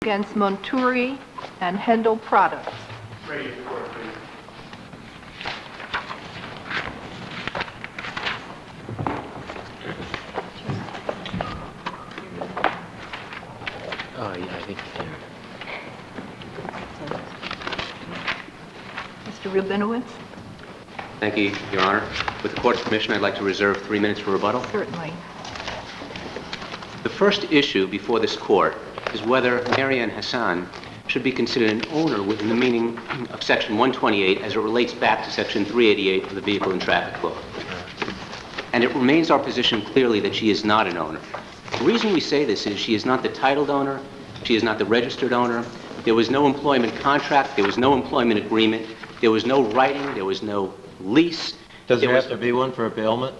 against Monturi and Hendel Products. Ready to court, please. Oh, yeah, I think Mr. Rabinowitz? Thank you, Your Honor. With the court's permission, I'd like to reserve 3 minutes for rebuttal. Certainly. The first issue before this court is whether Marianne Hassan should be considered an owner within the meaning of Section 128 as it relates back to Section 388 of the Vehicle and Traffic Law. And it remains our position clearly that she is not an owner. The reason we say this is she is not the titled owner, she is not the registered owner, there was no employment contract, there was no employment agreement, there was no writing, there was no lease. Does there have to be one for a bailment?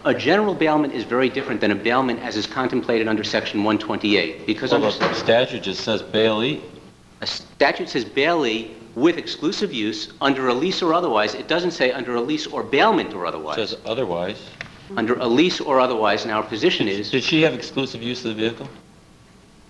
A general bailment is very different than a bailment as is contemplated under Section 128. Because Well, the statute just says bailee. a statute says bailee with exclusive use under a lease or otherwise. It doesn't say under a lease or bailment or It otherwise. says otherwise. Under a lease or otherwise, and our position is, Did she have exclusive use of the vehicle?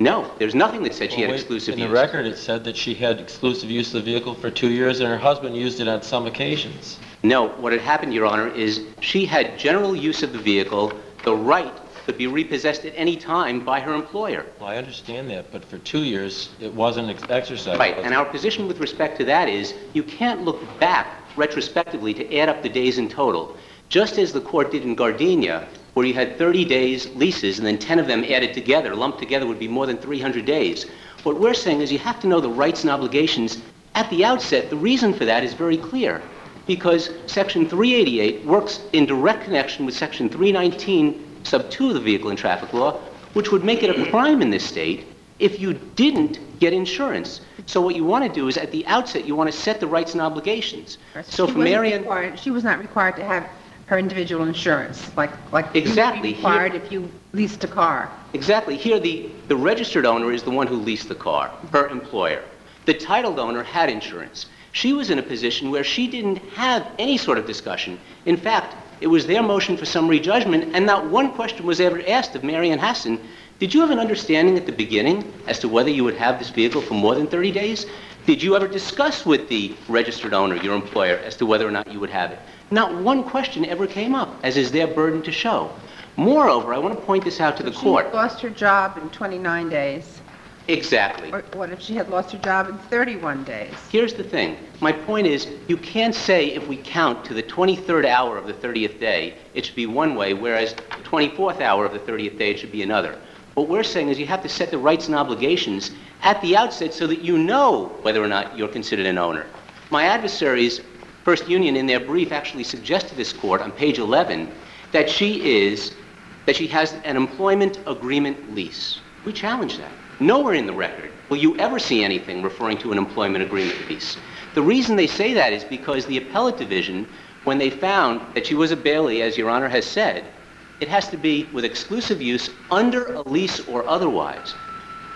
no, there's nothing that said she had Well, wait, exclusive in use. the record, it said that she had exclusive use of the vehicle for 2 years, and her husband used it on some occasions. No, what had happened, Your Honor, is she had general use of the vehicle. The right could be repossessed at any time by her employer. Well, I understand that, but for 2 years, it wasn't exercised. Right, and our position with respect to that is you can't look back retrospectively to add up the days in total. Just as the court did in Gardenia, where you had 30 days leases and then 10 of them added together, lumped together would be more than 300 days. What we're saying is you have to know the rights and obligations at the outset. The reason for that is very clear, because Section 388 works in direct connection with Section 319, sub 2 of the Vehicle and Traffic Law, which would make it a crime in this state if you didn't get insurance. So what you want to do is at the outset, you want to set the rights and obligations. So for Marianne... She was not required to have her individual insurance, like Exactly. you'd be required if you leased a car. Exactly. Here, the registered owner is the one who leased the car, her employer. The titled owner had insurance. She was in a position where she didn't have any sort of discussion. In fact, it was their motion for summary judgment, and not one question was ever asked of Marianne Hassan. Did you have an understanding at the beginning as to whether you would have this vehicle for more than 30 days? Did you ever discuss with the registered owner, your employer, as to whether or not you would have it? Not one question ever came up, as is their burden to show. Moreover, I want to point this out to the court. She lost her job in 29 days. Exactly. Or what if she had lost her job in 31 days? Here's the thing. My point is, you can't say if we count to the 23rd hour of the 30th day, it should be one way, whereas the 24th hour of the 30th day, it should be another. What we're saying is you have to set the rights and obligations at the outset so that you know whether or not you're considered an owner. My adversaries, First Union, in their brief actually suggested to this court on page 11 that she has an employment agreement lease. We challenge that. Nowhere in the record will you ever see anything referring to an employment agreement lease. The reason they say that is because the appellate division, when they found that she was a bailee, as Your Honor has said, it has to be with exclusive use under a lease or otherwise.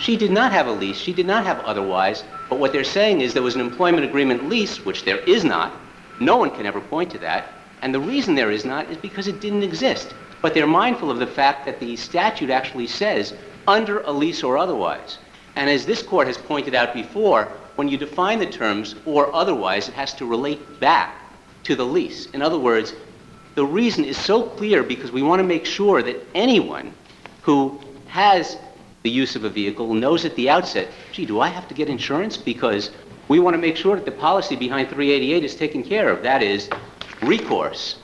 She did not have a lease, she did not have otherwise, but what they're saying is there was an employment agreement lease, which there is not. No one can ever point to that, and the reason there is not is because it didn't exist. But they're mindful of the fact that the statute actually says under a lease or otherwise. And as this court has pointed out before, when you define the terms or otherwise, it has to relate back to the lease. In other words, the reason is so clear because we want to make sure that anyone who has the use of a vehicle knows at the outset, gee, do I have to get insurance? Because we want to make sure that the policy behind 388 is taken care of. That is, recourse,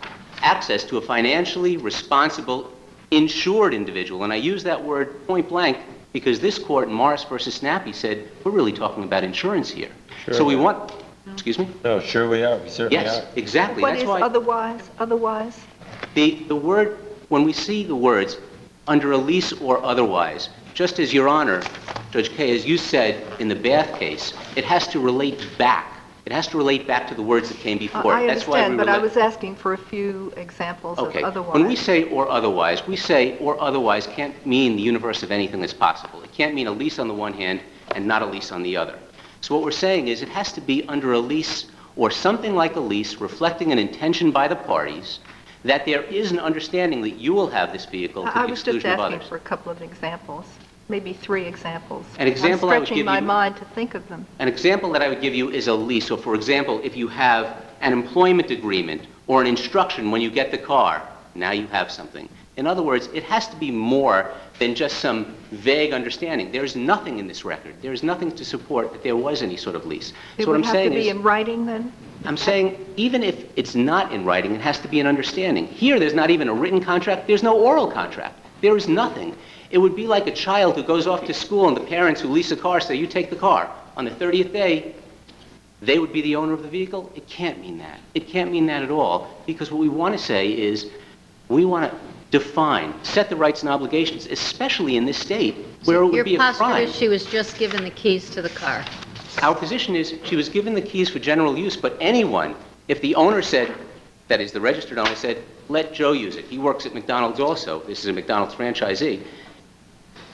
access to a financially responsible, insured individual. And I use that word point blank because this court in Morris versus Snappy said, we're really talking about insurance here. Sure. So we want, excuse me? No, sure we are. We certainly are. Yes, exactly. What That's is why otherwise? the word, when we see the words under a lease or otherwise, just as Your Honor, Judge Kaye, as you said in the Bath case, it has to relate back. It has to relate back to the words that came before. I That's why understand, we but I relate- was asking for a few examples Okay. of otherwise. When we say or otherwise, we say or otherwise can't mean the universe of anything that's possible. It can't mean a lease on the one hand and not a lease on the other. So what we're saying is it has to be under a lease or something like a lease reflecting an intention by the parties that there is an understanding that you will have this vehicle to I the was just exclusion of asking others. for a couple of examples. maybe 3 examples. An example I I'm would stretching give my you- mind to think of them. An example that I would give you is a lease. So, for example, if you have an employment agreement or an instruction when you get the car, now you have something. In other words, it has to be more than just some vague understanding. There is nothing in this record. There is nothing to support that there was any sort of lease. It So what would I'm have to saying be is, in writing then? I'm saying even if it's not in writing, it has to be an understanding. Here, there's not even a written contract. There's no oral contract. There is nothing. It would be like a child who goes off to school and the parents who lease a car say, you take the car. On the 30th day, they would be the owner of the vehicle. It can't mean that. It can't mean that at all, because what we want to say is we want to define, set the rights and obligations, especially in this state where it would be a Your posture crime. is she was just given the keys to the car. Our position is she was given the keys for general use, but anyone, if the owner said, that is the registered owner said, let Joe use it. He works at McDonald's also. This is a McDonald's franchisee.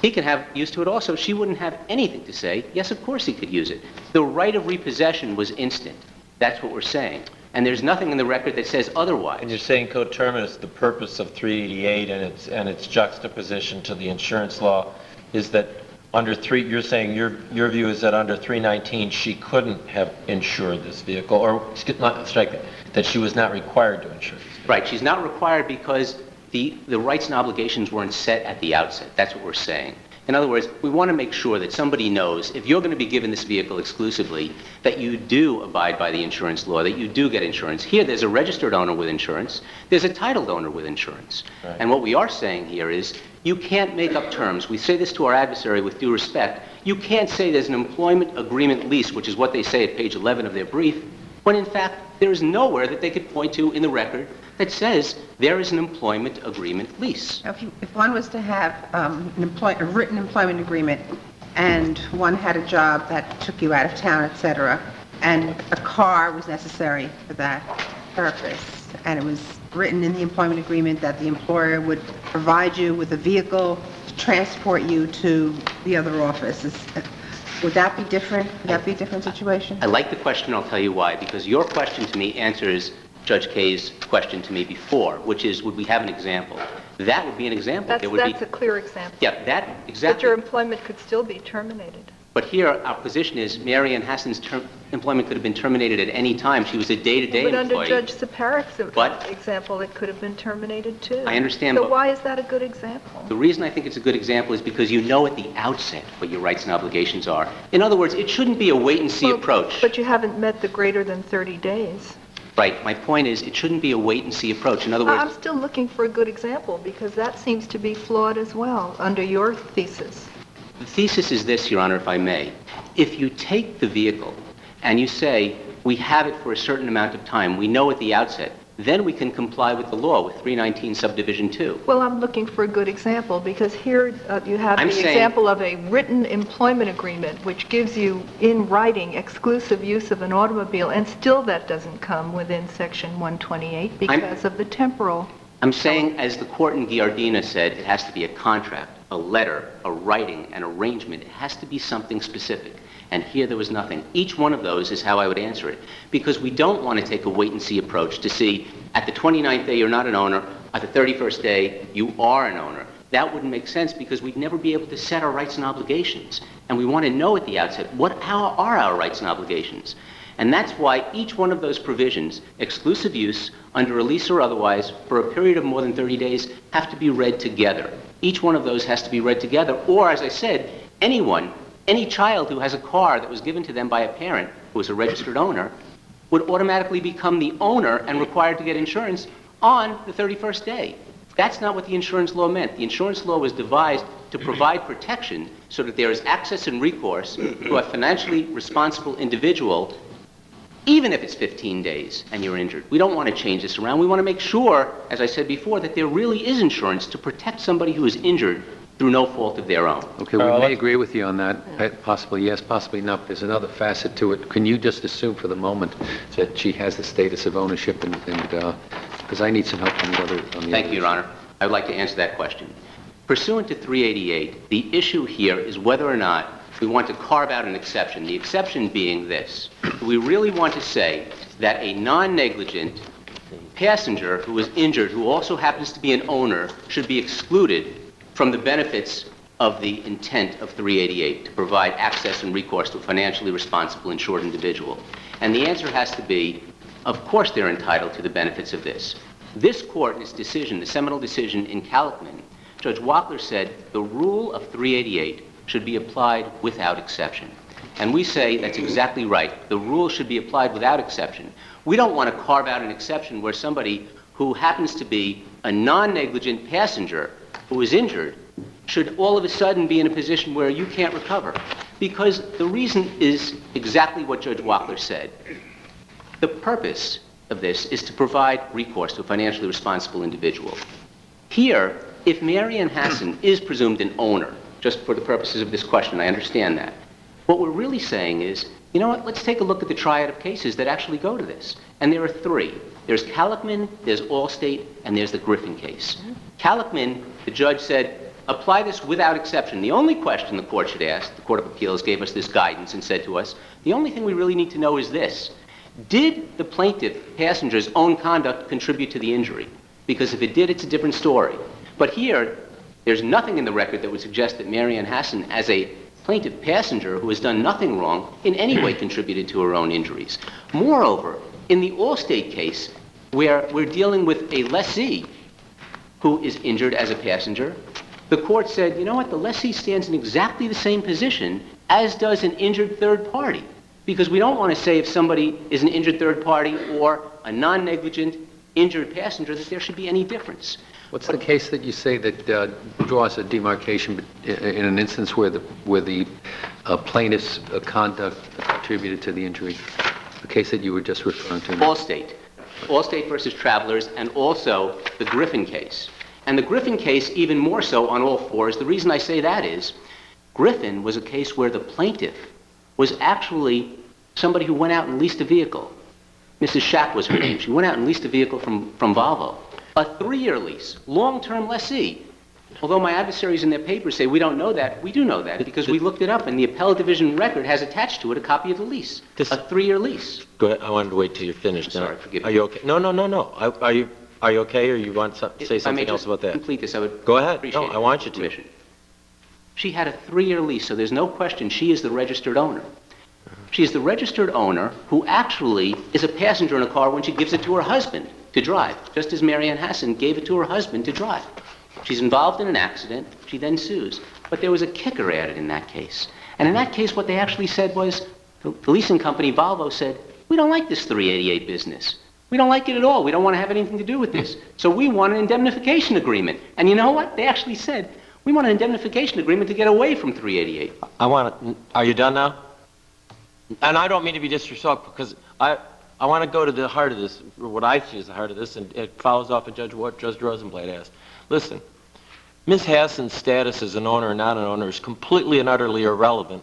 He can have use to it also. She wouldn't have anything to say. Yes, of course he could use it. The right of repossession was instant. That's what we're saying. And there's nothing in the record that says otherwise. And you're saying coterminous, the purpose of 388 and its juxtaposition to the insurance law is that you're saying your view is that under 319 she couldn't have insured this vehicle, or not strike that she was not required to insure this vehicle. Right. She's not required because the rights and obligations weren't set at the outset. That's what we're saying. In other words, we want to make sure that somebody knows if you're going to be given this vehicle exclusively, that you do abide by the insurance law, that you do get insurance. Here, there's a registered owner with insurance. There's a titled owner with insurance. Right. And what we are saying here is you can't make up terms. We say this to our adversary with due respect. You can't say there's an employment agreement lease, which is what they say at page 11 of their brief, when in fact there is nowhere that they could point to in the record that says there is an employment agreement lease. Now, if one was to have a written employment agreement and one had a job that took you out of town, et cetera, and a car was necessary for that purpose, and it was written in the employment agreement that the employer would provide you with a vehicle to transport you to the other office, would that be different? Would that be a different situation? I like the question, I'll tell you why, because your question to me answers Judge Kaye's question to me before, which is, would we have an example? That would be an example. That's There would a clear example. Yeah, that, But exactly. your employment could still be terminated. But here, our position is Mary Ann Hassan's employment could have been terminated at any time. She was a day-to-day But under employee. Judge Saparek's But- example, it could have been terminated too. I understand, So but- why is that a good example? The reason I think it's a good example is because you know at the outset what your rights and obligations are. In other words, it shouldn't be a wait-and-see Well, approach. But you haven't met the greater than 30 days. Right. My point is, it shouldn't be a wait-and-see approach. In other I'm words, still looking for a good example because that seems to be flawed as well under your thesis. the thesis is this, Your Honor, if I may. If you take the vehicle and you say, we have it for a certain amount of time, we know at the outset, then we can comply with the law with 319 subdivision 2. Well, I'm looking for a good example because here you have I'm the saying- example of a written employment agreement which gives you in writing exclusive use of an automobile, and still that doesn't come within Section 128 because of the temporal. I'm saying, as the court in Giardina said, it has to be a contract, a letter, a writing, an arrangement. It has to be something specific. And here there was nothing. Each one of those is how I would answer it. Because we don't want to take a wait-and-see approach to see, at the 29th day you're not an owner, at the 31st day you are an owner. That wouldn't make sense because we'd never be able to set our rights and obligations. And we want to know at the outset, how are our rights and obligations? And that's why each one of those provisions, exclusive use, under a lease or otherwise, for a period of more than 30 days, have to be read together. Each one of those has to be read together. Or, as I said, any child who has a car that was given to them by a parent who was a registered owner would automatically become the owner and required to get insurance on the 31st day. That's not what the insurance law meant. The insurance law was devised to provide protection so that there is access and recourse to a financially responsible individual, even if it's 15 days and you're injured. We don't want to change this around. We want to make sure, as I said before, that there really is insurance to protect somebody who is injured through no fault of their own. Okay, we may agree with you on that. Possibly yes, possibly not. There's another facet to it. Can you just assume for the moment that she has the status of ownership and because I need some help on the other. Thank you, Your Honor. I would like to answer that question. Pursuant to 388, the issue here is whether or not we want to carve out an exception. The exception being this. Do we really want to say that a non-negligent passenger who is injured, who also happens to be an owner, should be excluded from the benefits of the intent of 388 to provide access and recourse to a financially responsible insured individual? And the answer has to be, of course they're entitled to the benefits of this. This court, in its decision, the seminal decision in Kalikman, Judge Wackler said the rule of 388 should be applied without exception. And we say that's exactly right. The rule should be applied without exception. We don't want to carve out an exception where somebody who happens to be a non-negligent passenger who is injured should all of a sudden be in a position where you can't recover. Because the reason is exactly what Judge Wackler said. The purpose of this is to provide recourse to a financially responsible individual. Here, if Marianne Hassan is presumed an owner, just for the purposes of this question, I understand that. What we're really saying is, you know what, let's take a look at the triad of cases that actually go to this. And there are three. There's Kalikman, there's Allstate, and there's the Griffin case. Kalikman, the judge said, apply this without exception. The only question the court should ask, the Court of Appeals gave us this guidance and said to us, the only thing we really need to know is this. Did the plaintiff passenger's own conduct contribute to the injury? Because if it did, it's a different story. But here, there's nothing in the record that would suggest that Marianne Hassan, as a plaintiff passenger who has done nothing wrong, in any way contributed to her own injuries. Moreover, in the Allstate case, where we're dealing with a lessee who is injured as a passenger, the court said, you know what, the lessee stands in exactly the same position as does an injured third party. Because we don't want to say if somebody is an injured third party or a non-negligent injured passenger that there should be any difference. What's the case that you say that draws a demarcation in an instance where the plaintiff's conduct contributed to the injury? The case that you were just referring to. Allstate. Allstate versus Travelers, and also the Griffin case. And the Griffin case even more so on all fours. The reason I say that is Griffin was a case where the plaintiff was actually somebody who went out and leased a vehicle. Mrs. Schack was her name. She went out and leased a vehicle from Volvo. A 3-year lease, long-term lessee. Although my adversaries in their papers say we don't know that, we do know that because we looked it up and the appellate division record has attached to it a copy of the lease. A 3-year lease. Go ahead. I wanted to wait till you're finished. Sorry, forgive me. Are you okay? No. Are you okay, or you want to say something else about that? Complete this, I would Go ahead. appreciate No, I want you to. permission. She had a 3-year lease, so there's no question she is the registered owner. She is the registered owner who actually is a passenger in a car when she gives it to her husband to drive, just as Marianne Hassan gave it to her husband to drive. She's involved in an accident. She then sues. But there was a kicker added in that case. And in that case, what they actually said was, the leasing company, Volvo, said, we don't like this 388 business. We don't like it at all. We don't want to have anything to do with this. So we want an indemnification agreement. And you know what? They actually said, we want an indemnification agreement to get away from 388. Are you done now? And I don't mean to be disrespectful, because I want to go to the heart of this, or what I see as the heart of this, and it follows off of what Judge Rosenblatt asked. Listen, Ms. Hassan's status as an owner or not an owner is completely and utterly irrelevant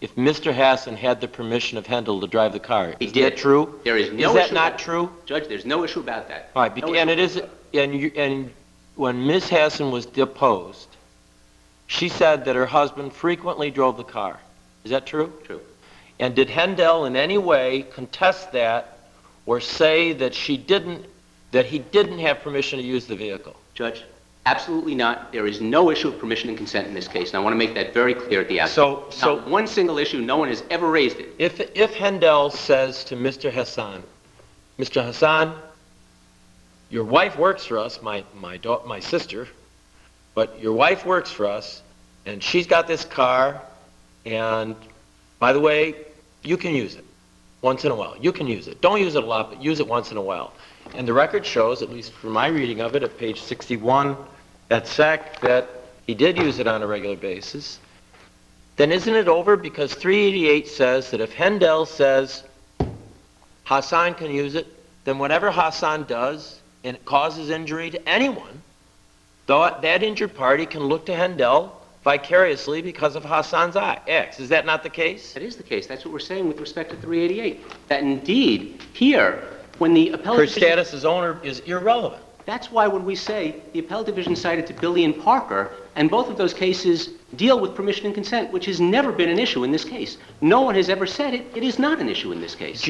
if Mr. Hassan had the permission of Hendel to drive the car. He Is did. that true? There is no Is that issue not about- true? Judge, there's no issue about that. All right, No and issue it is, about that. and when Ms. Hassan was deposed, she said that her husband frequently drove the car. Is that true? True. And did Hendel in any way contest that or say that he didn't have permission to use the vehicle? Judge, absolutely not. There is no issue of permission and consent in this case, and I want to make that very clear at the outset. So Not one single issue, no one has ever raised it. if Hendel says to Mr. Hassan, Mr. Hassan, your wife works for us, my sister, but your wife works for us, and she's got this car, and by the way, you can use it once in a while. You can use it. Don't use it a lot, but use it once in a while. And the record shows, at least from my reading of it, at page 61 at SEC, that he did use it on a regular basis. Then isn't it over? Because 388 says that if Hendel says Hassan can use it, then whatever Hassan does and it causes injury to anyone, that injured party can look to Hendel vicariously because of Hassan's acts. Is that not the case? That is the case. That's what we're saying with respect to 388. That indeed, here, when the appellate Her division... status as owner is irrelevant. That's why when we say the appellate division cited to Billy and Parker, and both of those cases deal with permission and consent, which has never been an issue in this case. No one has ever said it. It is not an issue in this case.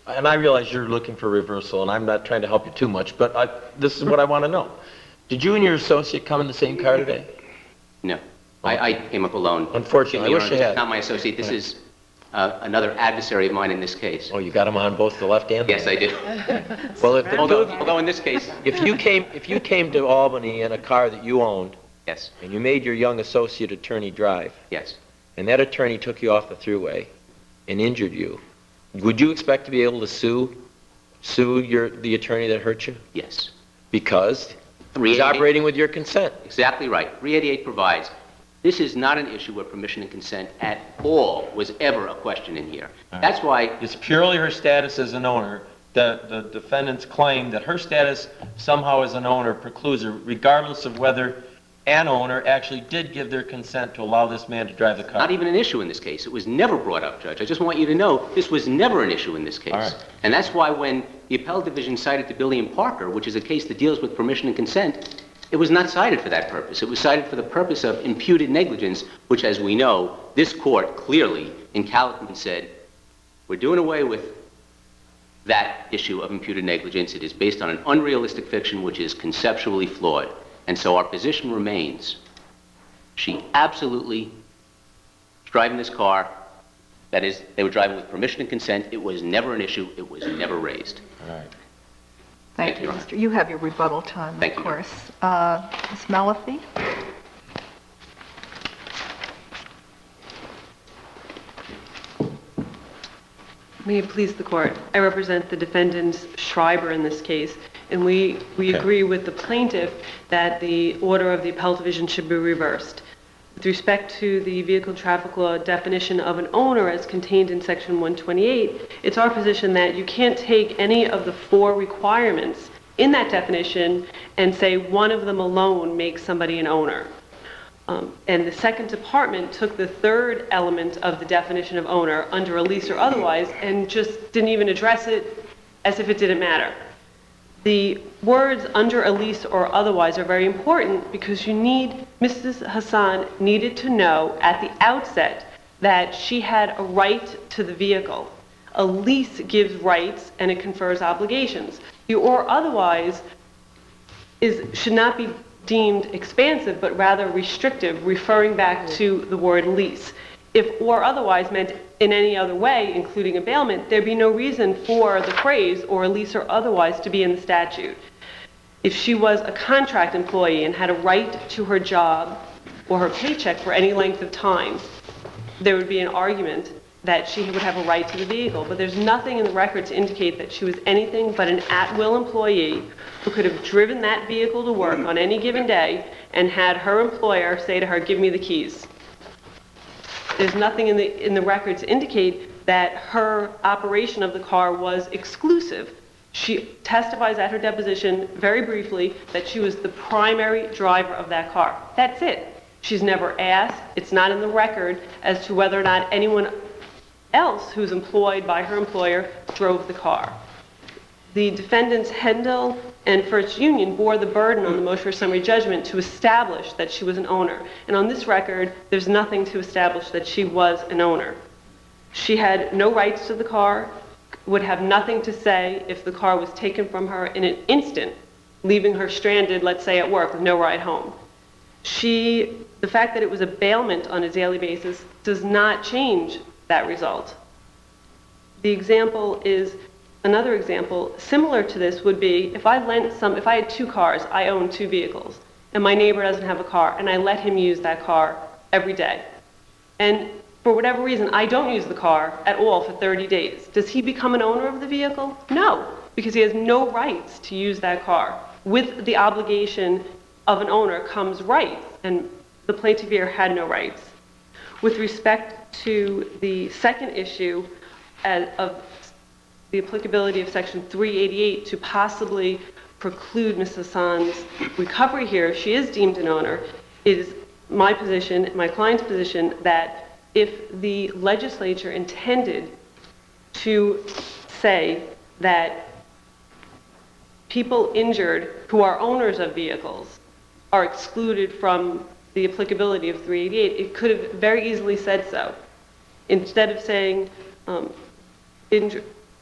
And I realize you're looking for reversal, and I'm not trying to help you too much, but this is what I want to know. Did you and your associate come in the same car today? No. I came up alone. Unfortunately, I Your wish Honor, you this had. is not my associate. This is another adversary of mine in this case. Oh, you got them on both the left and the Yes, I right. did. Well, if the two of you, Although in this case, if you came to Albany in a car that you owned, yes, and you made your young associate attorney drive, yes. and that attorney took you off the thruway and injured you, would you expect to be able to sue the attorney that hurt you? Yes. Because he's 388 operating with your consent. Exactly right. 388 provides, this is not an issue where permission and consent at all was ever a question in here. That's why, It's purely her status as an owner. The defendants claim that her status somehow as an owner precludes her, regardless of whether an owner actually did give their consent to allow this man to drive the car. not even an issue in this case. It was never brought up, Judge. I just want you to know this was never an issue in this case. All right. And that's why when the appellate division cited to Billy and Parker, which is a case that deals with permission and consent, it was not cited for that purpose. It was cited for the purpose of imputed negligence, which, as we know, this court clearly in Calhoun said, we're doing away with that issue of imputed negligence. It is based on an unrealistic fiction which is conceptually flawed. And so our position remains. She absolutely was driving this car. That is, they were driving with permission and consent. It was never an issue. It was never raised. All right. Thank Thank you, you, Your Mr. You have your rebuttal time, Thank of you, Your course. Ms. Malafi? May it please the court. I represent the defendant Schreiber in this case, and we Okay. agree with the plaintiff that the order of the appellate division should be reversed. With respect to the vehicle traffic law definition of an owner as contained in section 128, it's our position that you can't take any of the four requirements in that definition and say one of them alone makes somebody an owner. And the second department took the third element of the definition of owner under a lease or otherwise and just didn't even address it as if it didn't matter. The words under a lease or otherwise are very important because Mrs. Hassan needed to know at the outset that she had a right to the vehicle. A lease gives rights and it confers obligations. The or otherwise should not be deemed expansive, but rather restrictive, referring back to the word lease. If or otherwise meant in any other way, including a bailment, there'd be no reason for the phrase or lease or otherwise to be in the statute. If she was a contract employee and had a right to her job or her paycheck for any length of time, there would be an argument that she would have a right to the vehicle. But there's nothing in the record to indicate that she was anything but an at-will employee who could have driven that vehicle to work on any given day and had her employer say to her, "Give me the keys." There's nothing in the record to indicate that her operation of the car was exclusive. She testifies at her deposition very briefly that she was the primary driver of that car. That's it. She's never asked, it's not in the record, as to whether or not anyone else who's employed by her employer drove the car. The defendants Hendel and First Union bore the burden on the motion for summary judgment to establish that she was an owner. And on this record, there's nothing to establish that she was an owner. She had no rights to the car, would have nothing to say if the car was taken from her in an instant, leaving her stranded, let's say at work, with no ride home. The fact that it was a bailment on a daily basis does not change that result. Another example similar to this would be if I had two cars, I own two vehicles, and my neighbor doesn't have a car, and I let him use that car every day. And for whatever reason, I don't use the car at all for 30 days. Does he become an owner of the vehicle? No, because he has no rights to use that car. With the obligation of an owner comes rights, and the plaintiff here had no rights. With respect to the second issue of the applicability of Section 388 to possibly preclude Ms. Hassan's recovery here, if she is deemed an owner, it is my position, my client's position, that if the legislature intended to say that people injured who are owners of vehicles are excluded from the applicability of 388, it could have very easily said so. Instead of saying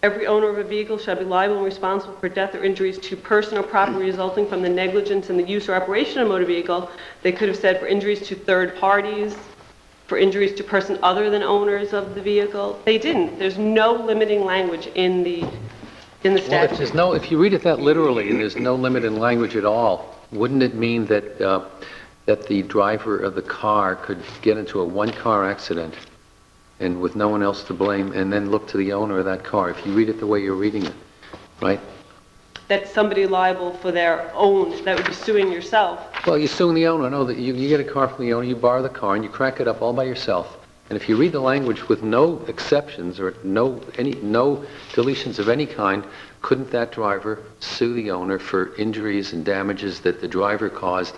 Every owner of a vehicle shall be liable and responsible for death or injuries to person or property resulting from the negligence in the use or operation of a motor vehicle. They could have said for injuries to third parties, for injuries to person other than owners of the vehicle. They didn't. There's no limiting language in the Well, if statute. there's no, if you read it that literally and there's no limit in language at all, wouldn't it mean that, that the driver of the car could get into a one-car accident and with no one else to blame, and then look to the owner of that car, if you read it the way you're reading it, right? That's somebody liable for their own, that would be suing yourself. Well, you're suing the owner. No, that you get a car from the owner, you borrow the car, and you crack it up all by yourself. And if you read the language with no exceptions or no deletions of any kind, couldn't that driver sue the owner for injuries and damages that the driver caused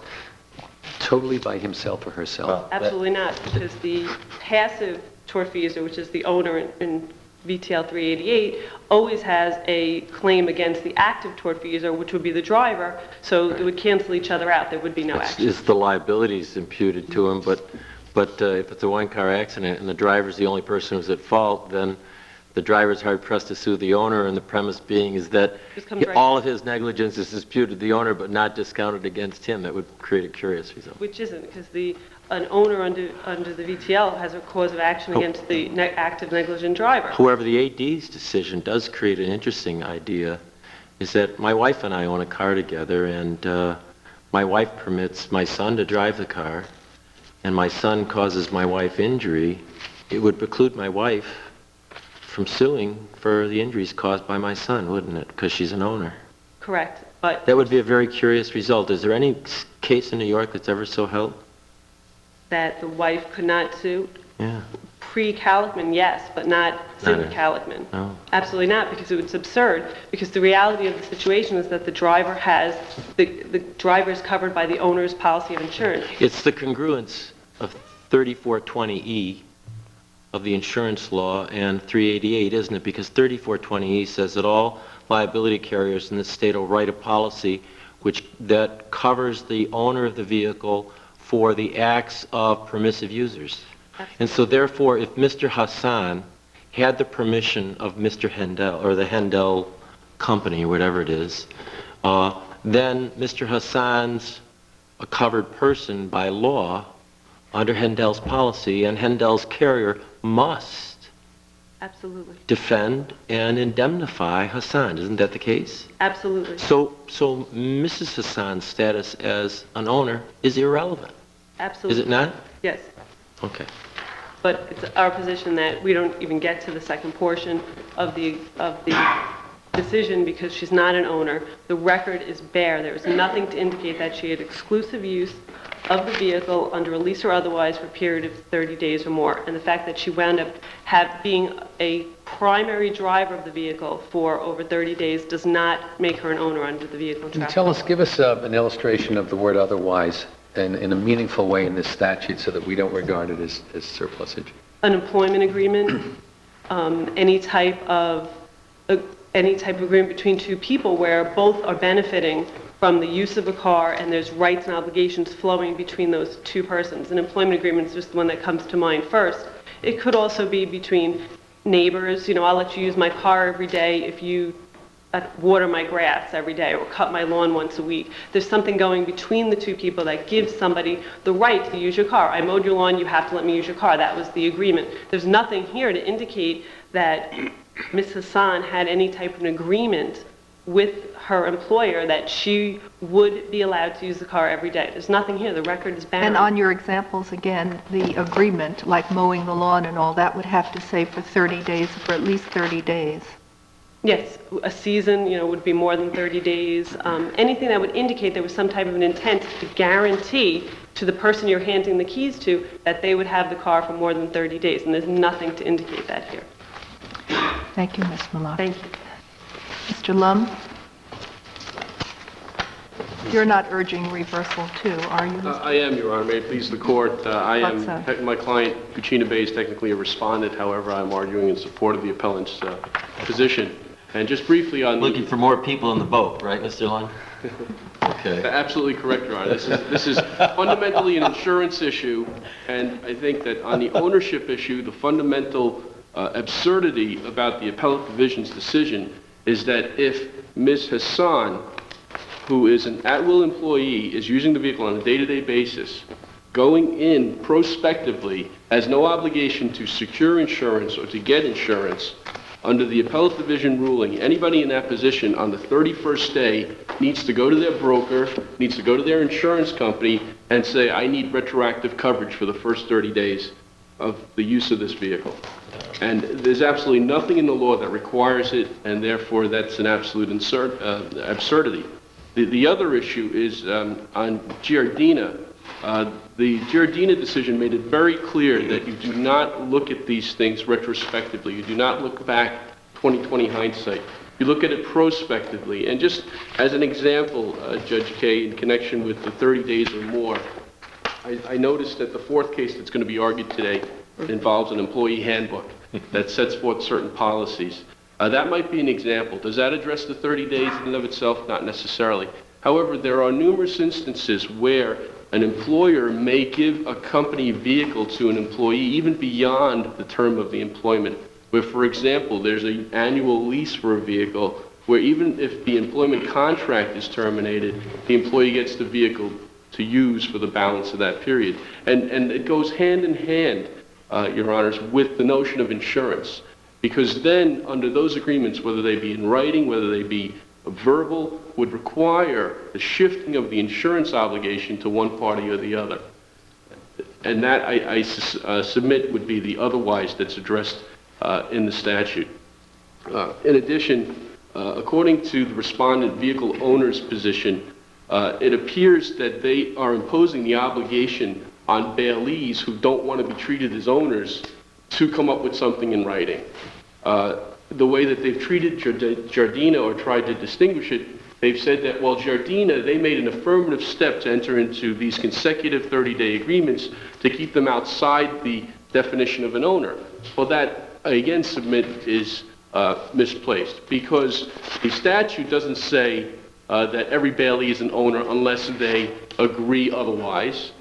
totally by himself or herself? Well, Absolutely not, because the passive tortfeasor, which is the owner in VTL 388, always has a claim against the active tortfeasor, which would be the driver, so it would cancel each other out. There would be no action. Is the liabilities imputed to him, but if it's a one-car accident and the driver's the only person who's at fault, then the driver's hard-pressed to sue the owner, and the premise being is that Just comes right- all of his negligence is disputed to the owner, but not discounted against him. That would create a curious result. Which isn't, because an owner under the VTL has a cause of action against the active negligent driver. However, the AD's decision does create an interesting idea, is that my wife and I own a car together, and my wife permits my son to drive the car, and my son causes my wife injury. It would preclude my wife from suing for the injuries caused by my son, wouldn't it? Because she's an owner. Correct, but That would be a very curious result. Is there any case in New York that's ever so held? that the wife could not sue? Yeah. Pre-Calicman, yes, but not since Not a- Calicman. No. Absolutely not, because it's absurd, because the reality of the situation is that the driver is covered by the owner's policy of insurance. It's the congruence of 3420E of the insurance law and 388, isn't it? Because 3420E says that all liability carriers in the state will write a policy that covers the owner of the vehicle for the acts of permissive users. And so therefore, if Mr. Hassan had the permission of Mr. Hendel, or the Hendel company, or whatever it is, then Mr. Hassan's a covered person by law under Hendel's policy, and Hendel's carrier must Absolutely. defend and indemnify Hassan. Isn't that the case? Absolutely. So Mrs. Hassan's status as an owner is irrelevant, Absolutely. is it not? Yes. Okay. But it's our position that we don't even get to the second portion of the decision because she's not an owner. The record is bare. There is nothing to indicate that she had exclusive use of the vehicle under a lease or otherwise for a period of 30 days or more. And the fact that she wound up being a primary driver of the vehicle for over 30 days does not make her an owner under the vehicle Can you traffic. give us an illustration of the word otherwise in a meaningful way in this statute so that we don't regard it as surplusage? An employment agreement, any type of agreement between two people where both are benefiting from the use of a car and there's rights and obligations flowing between those two persons. An employment agreement is just the one that comes to mind first. It could also be between neighbors. You know, I'll let you use my car every day if you water my grass every day or cut my lawn once a week. There's something going between the two people that gives somebody the right to use your car. I mowed your lawn, you have to let me use your car. That was the agreement. There's nothing here to indicate that Ms. Hassan had any type of an agreement with her employer that she would be allowed to use the car every day. There's nothing here. The record is barren. And on your examples, again, the agreement, like mowing the lawn and all, that would have to say for 30 days, for at least 30 days. Yes, a season, would be more than 30 days. Anything that would indicate there was some type of an intent to guarantee to the person you're handing the keys to that they would have the car for more than 30 days. And there's nothing to indicate that here. Thank you, Ms. Malak. Thank you. Mr. Lum? You're not urging reversal too, are you? I am, Your Honor. May it please the Court. Thought so. My client, Cucina Bay, is technically a respondent. However, I'm arguing in support of the appellant's position. And just briefly on Looking for more people in the boat, right, Mr. Lund? Okay. Absolutely correct, Your Honor. This is fundamentally an insurance issue, and I think that on the ownership issue, the fundamental absurdity about the appellate division's decision is that if Ms. Hassan, who is an at-will employee, is using the vehicle on a day-to-day basis, going in prospectively, has no obligation to secure insurance or to get insurance, under the appellate division ruling, anybody in that position on the 31st day needs to go to their broker, needs to go to their insurance company and say, I need retroactive coverage for the first 30 days of the use of this vehicle. And there's absolutely nothing in the law that requires it, and therefore that's an absolute absurdity. The other issue is on Giardina. The Giardina decision made it very clear that you do not look at these things retrospectively. You do not look back 20/20 hindsight. You look at it prospectively. And just as an example, Judge Kaye, in connection with the 30 days or more, I noticed that the fourth case that's going to be argued today involves an employee handbook that sets forth certain policies. That might be an example. Does that address the 30 days in and of itself? Not necessarily. However, there are numerous instances where an employer may give a company vehicle to an employee even beyond the term of the employment. Where, for example, there's an annual lease for a vehicle where even if the employment contract is terminated, the employee gets the vehicle to use for the balance of that period. And it goes hand in hand, Your Honors, with the notion of insurance. Because then, under those agreements, whether they be in writing, whether they be verbal, would require the shifting of the insurance obligation to one party or the other. And that, I submit, would be the otherwise that's addressed in the statute. In addition, according to the respondent vehicle owner's position, it appears that they are imposing the obligation on bailees who don't want to be treated as owners to come up with something in writing. The way that they've treated Giardina or tried to distinguish it, they've said that, well, Giardina, they made an affirmative step to enter into these consecutive 30-day agreements to keep them outside the definition of an owner. Well, that, I again submit, is misplaced, because the statute doesn't say that every bailee is an owner unless they agree otherwise.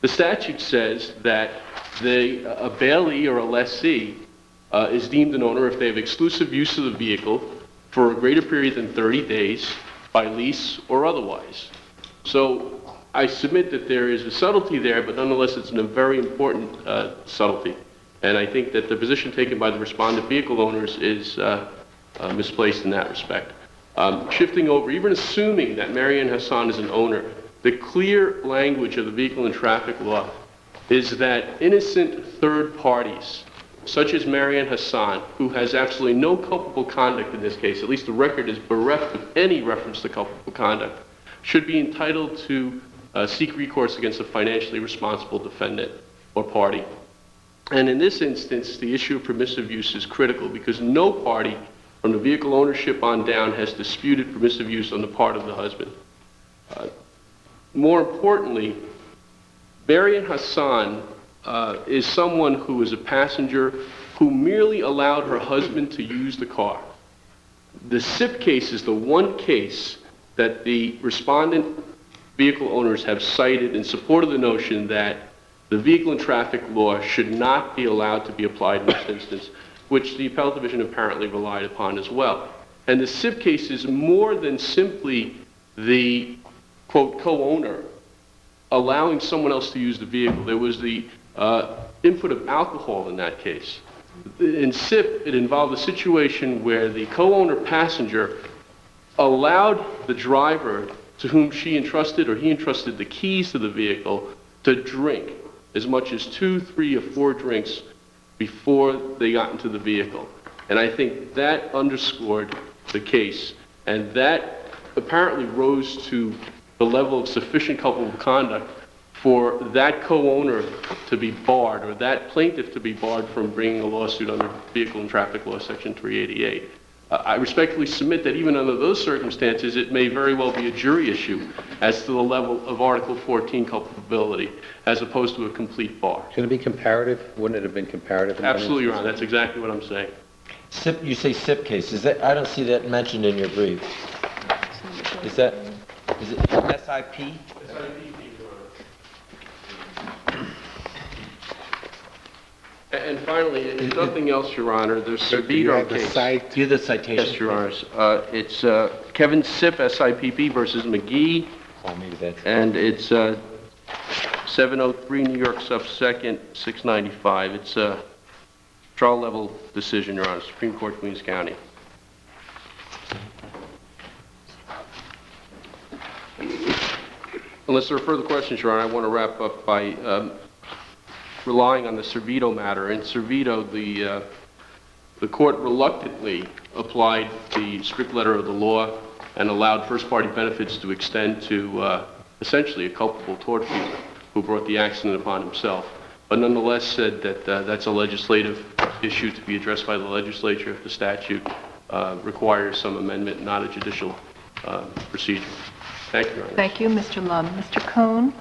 The statute says that a bailee or a lessee is deemed an owner if they have exclusive use of the vehicle for a greater period than 30 days by lease or otherwise. So I submit that there is a subtlety there, but nonetheless it's a very important subtlety. And I think that the position taken by the respondent vehicle owners is misplaced in that respect. Shifting over, even assuming that Marianne Hassan is an owner, the clear language of the vehicle and traffic law is that innocent third parties, such as Marianne Hassan, who has absolutely no culpable conduct in this case, at least the record is bereft of any reference to culpable conduct, should be entitled to seek recourse against a financially responsible defendant or party. And in this instance, the issue of permissive use is critical because no party from the vehicle ownership on down has disputed permissive use on the part of the husband. More importantly, Marianne Hassan is someone who is a passenger who merely allowed her husband to use the car. The SIP case is the one case that the respondent vehicle owners have cited in support of the notion that the vehicle and traffic law should not be allowed to be applied in this instance, which the appellate division apparently relied upon as well. And the SIP case is more than simply the, quote, co-owner allowing someone else to use the vehicle. There was the input of alcohol in that case. In SIP, it involved a situation where the co-owner passenger allowed the driver to whom she entrusted or he entrusted the keys to the vehicle to drink as much as 2, 3, or 4 drinks before they got into the vehicle. And I think that underscored the case, and that apparently rose to the level of sufficient culpable conduct for that co-owner to be barred, or that plaintiff to be barred from bringing a lawsuit under Vehicle and Traffic Law Section 388. I respectfully submit that even under those circumstances, it may very well be a jury issue as to the level of Article 14 culpability, as opposed to a complete bar. Can it be comparative? Wouldn't it have been comparative? Absolutely, Your Honor. That's exactly what I'm saying. SIP, you say SIP case. Is that, I don't see that mentioned in your brief. Is it SIP? And finally, if nothing else, Your Honor, the You Servito have the case. site. Do the citation. Yes, Your Honors. It's Kevin Sipp, SIPP versus McGee, Oh, maybe that's... and it's 703 New York sub 2nd, 695. It's a trial level decision, Your Honor, Supreme Court, Queens County. Unless there are further questions, Your Honor, I want to wrap up by relying on the Servito matter. In Servito, the court reluctantly applied the strict letter of the law and allowed first-party benefits to extend to essentially a culpable tortfeasor who brought the accident upon himself, but nonetheless said that that's a legislative issue to be addressed by the legislature if the statute requires some amendment, not a judicial procedure. Thank you, Your Honor. Thank you, Mr. Lum. Mr. Cohn?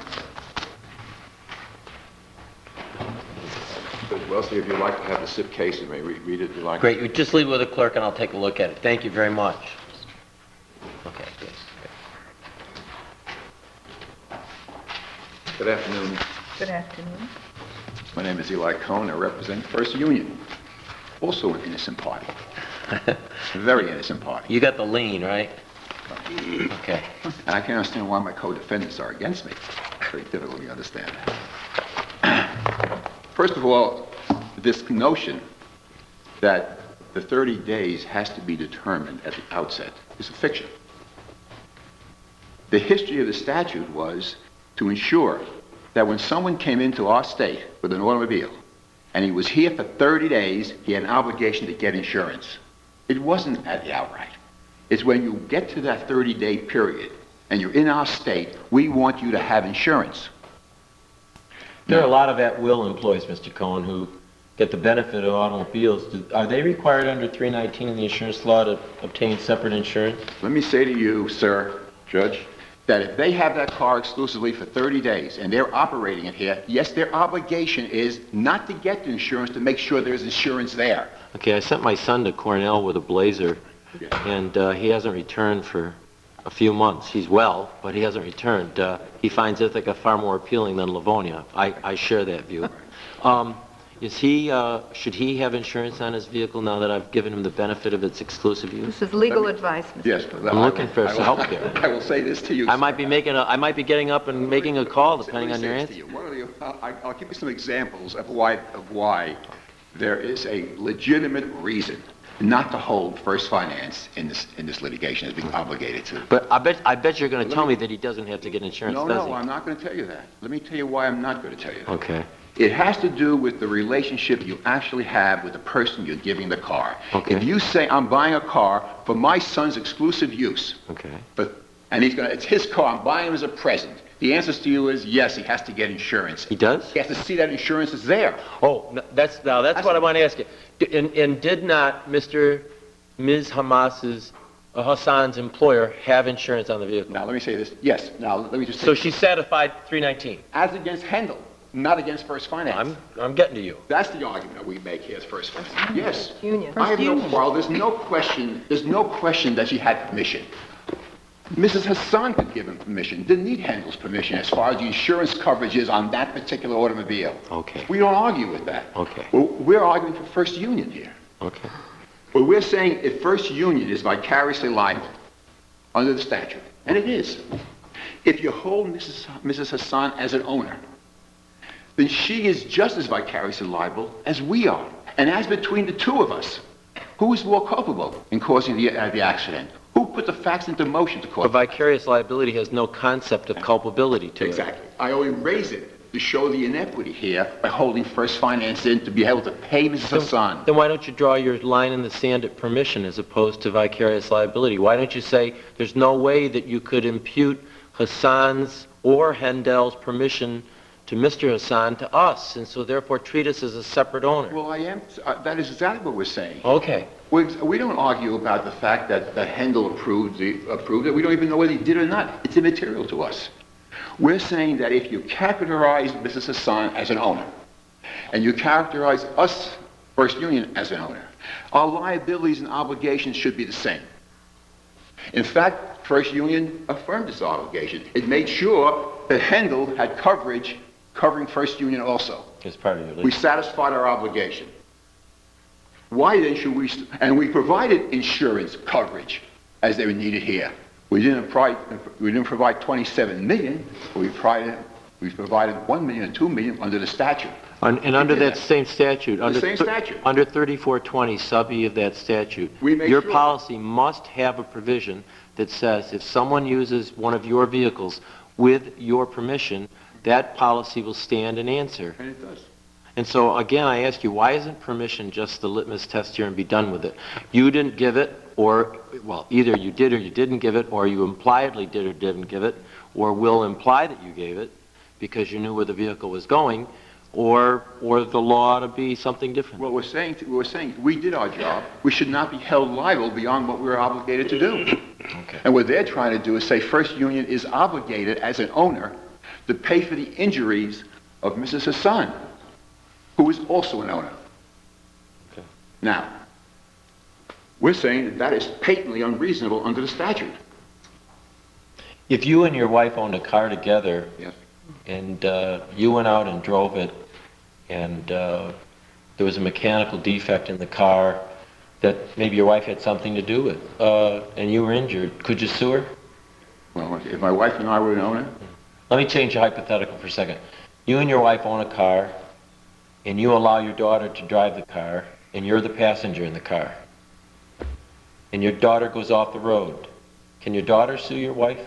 Judge Wellesley, if you'd like to have the SIP case, you may read it if you like. Great, you just leave it with the clerk and I'll take a look at it. Thank you very much. Okay, good. Good afternoon. Good afternoon. My name is Eli Cohn. I represent First Union, also an innocent party. A very innocent party. You got the lien, right? Okay. And I can't understand why my co-defendants are against me. Very difficult to understand that. First of all, this notion that the 30 days has to be determined at the outset is a fiction. The history of the statute was to ensure that when someone came into our state with an automobile and he was here for 30 days, he had an obligation to get insurance. It wasn't at the outright. It's when you get to that 30-day period and you're in our state, we want you to have insurance. There are a lot of at-will employees, Mr. Cohen, who get the benefit of automobiles. Are they required under 319 in the insurance law to obtain separate insurance? Let me say to you, sir, Judge, that if they have that car exclusively for 30 days and they're operating it here, yes, their obligation is not to get the insurance, to make sure there's insurance there. Okay, I sent my son to Cornell with a Blazer, and he hasn't returned for a few months. He's well, but he hasn't returned. He finds Ithaca far more appealing than Livonia. I share that view. Should he have insurance on his vehicle now that I've given him the benefit of its exclusive use? This is legal advice, Mr. Yes. I'm looking for some help there. I will say this to you. I might be getting up and making a call depending on your answer. I'll give you some examples of why there is a legitimate reason not to hold First Finance in this litigation as being obligated to. But I bet you're going to tell me that he doesn't have to get insurance, does he? No, I'm not going to tell you that. Let me tell you why I'm not going to tell you that. Okay. It has to do with the relationship you actually have with the person you're giving the car. Okay. If you say, I'm buying a car for my son's exclusive use, Okay. and it's his car, I'm buying him as a present, the answer to you is yes, he has to get insurance. He does? He has to see that insurance is there. Oh, that's what I want to ask you. And did not Ms. Hassan's employer have insurance on the vehicle? Now, let me say this. Yes. Now, let me just say. So she's satisfied 319? As against Hendel, not against First Finance. I'm getting to you. That's the argument that we make here as First Finance. Yes. Union. I have no quarrel. There's no question that she had permission. Mrs. Hassan could give him permission, didn't need Hendel's permission as far as the insurance coverage is on that particular automobile. Okay. We don't argue with that. Okay. We're arguing for First Union here. Okay. But we're saying if First Union is vicariously liable under the statute, and it is, if you hold Mrs. Hassan as an owner, then she is just as vicariously liable as we are. And as between the two of us, who is more culpable in causing the accident? Who put the facts into motion to cause But vicarious liability has no concept of culpability to it. Exactly. I only raise it to show the inequity here by holding First Finance in to be able to pay Mrs. Hassan. Then why don't you draw your line in the sand at permission as opposed to vicarious liability? Why don't you say there's no way that you could impute Hassan's or Hendel's permission to Mr. Hassan to us, and so therefore treat us as a separate owner? Well, that is exactly what we're saying. Okay. We don't argue about the fact that Hendel approved it. We don't even know whether he did or not. It's immaterial to us. We're saying that if you characterize Mrs. Hassan as an owner, and you characterize us, First Union, as an owner, our liabilities and obligations should be the same. In fact, First Union affirmed this obligation. It made sure that Hendel had coverage covering First Union also. As part of your We lease. satisfied our obligation. Why then should we, and we provided insurance coverage as they were needed here. We didn't provide 27 million, but we provided 1 million and 2 million under the statute. And under did that that. same statute, under same statute. under 3420, sub E of that statute, We made your sure- policy must have a provision that says if someone uses one of your vehicles with your permission, that policy will stand and answer. And it does. And so, again, I ask you, why isn't permission just the litmus test here and be done with it? You didn't give it, or, well, either you did or you didn't give it, or you impliedly did or didn't give it, or will imply that you gave it because you knew where the vehicle was going, or the law ought to be something different. Well, we're saying we did our job. We should not be held liable beyond what we were obligated to do. Okay. And what they're trying to do is say First Union is obligated as an owner to pay for the injuries of Mrs. Hassan, who is also an owner. Okay. Now, we're saying that that is patently unreasonable under the statute. If you and your wife owned a car together, Yes. and you went out and drove it, and there was a mechanical defect in the car that maybe your wife had something to do with, and you were injured, could you sue her? Well, if my wife and I were an owner, Let me change the hypothetical for a second. You and your wife own a car, and you allow your daughter to drive the car, and you're the passenger in the car. And your daughter goes off the road. Can your daughter sue your wife?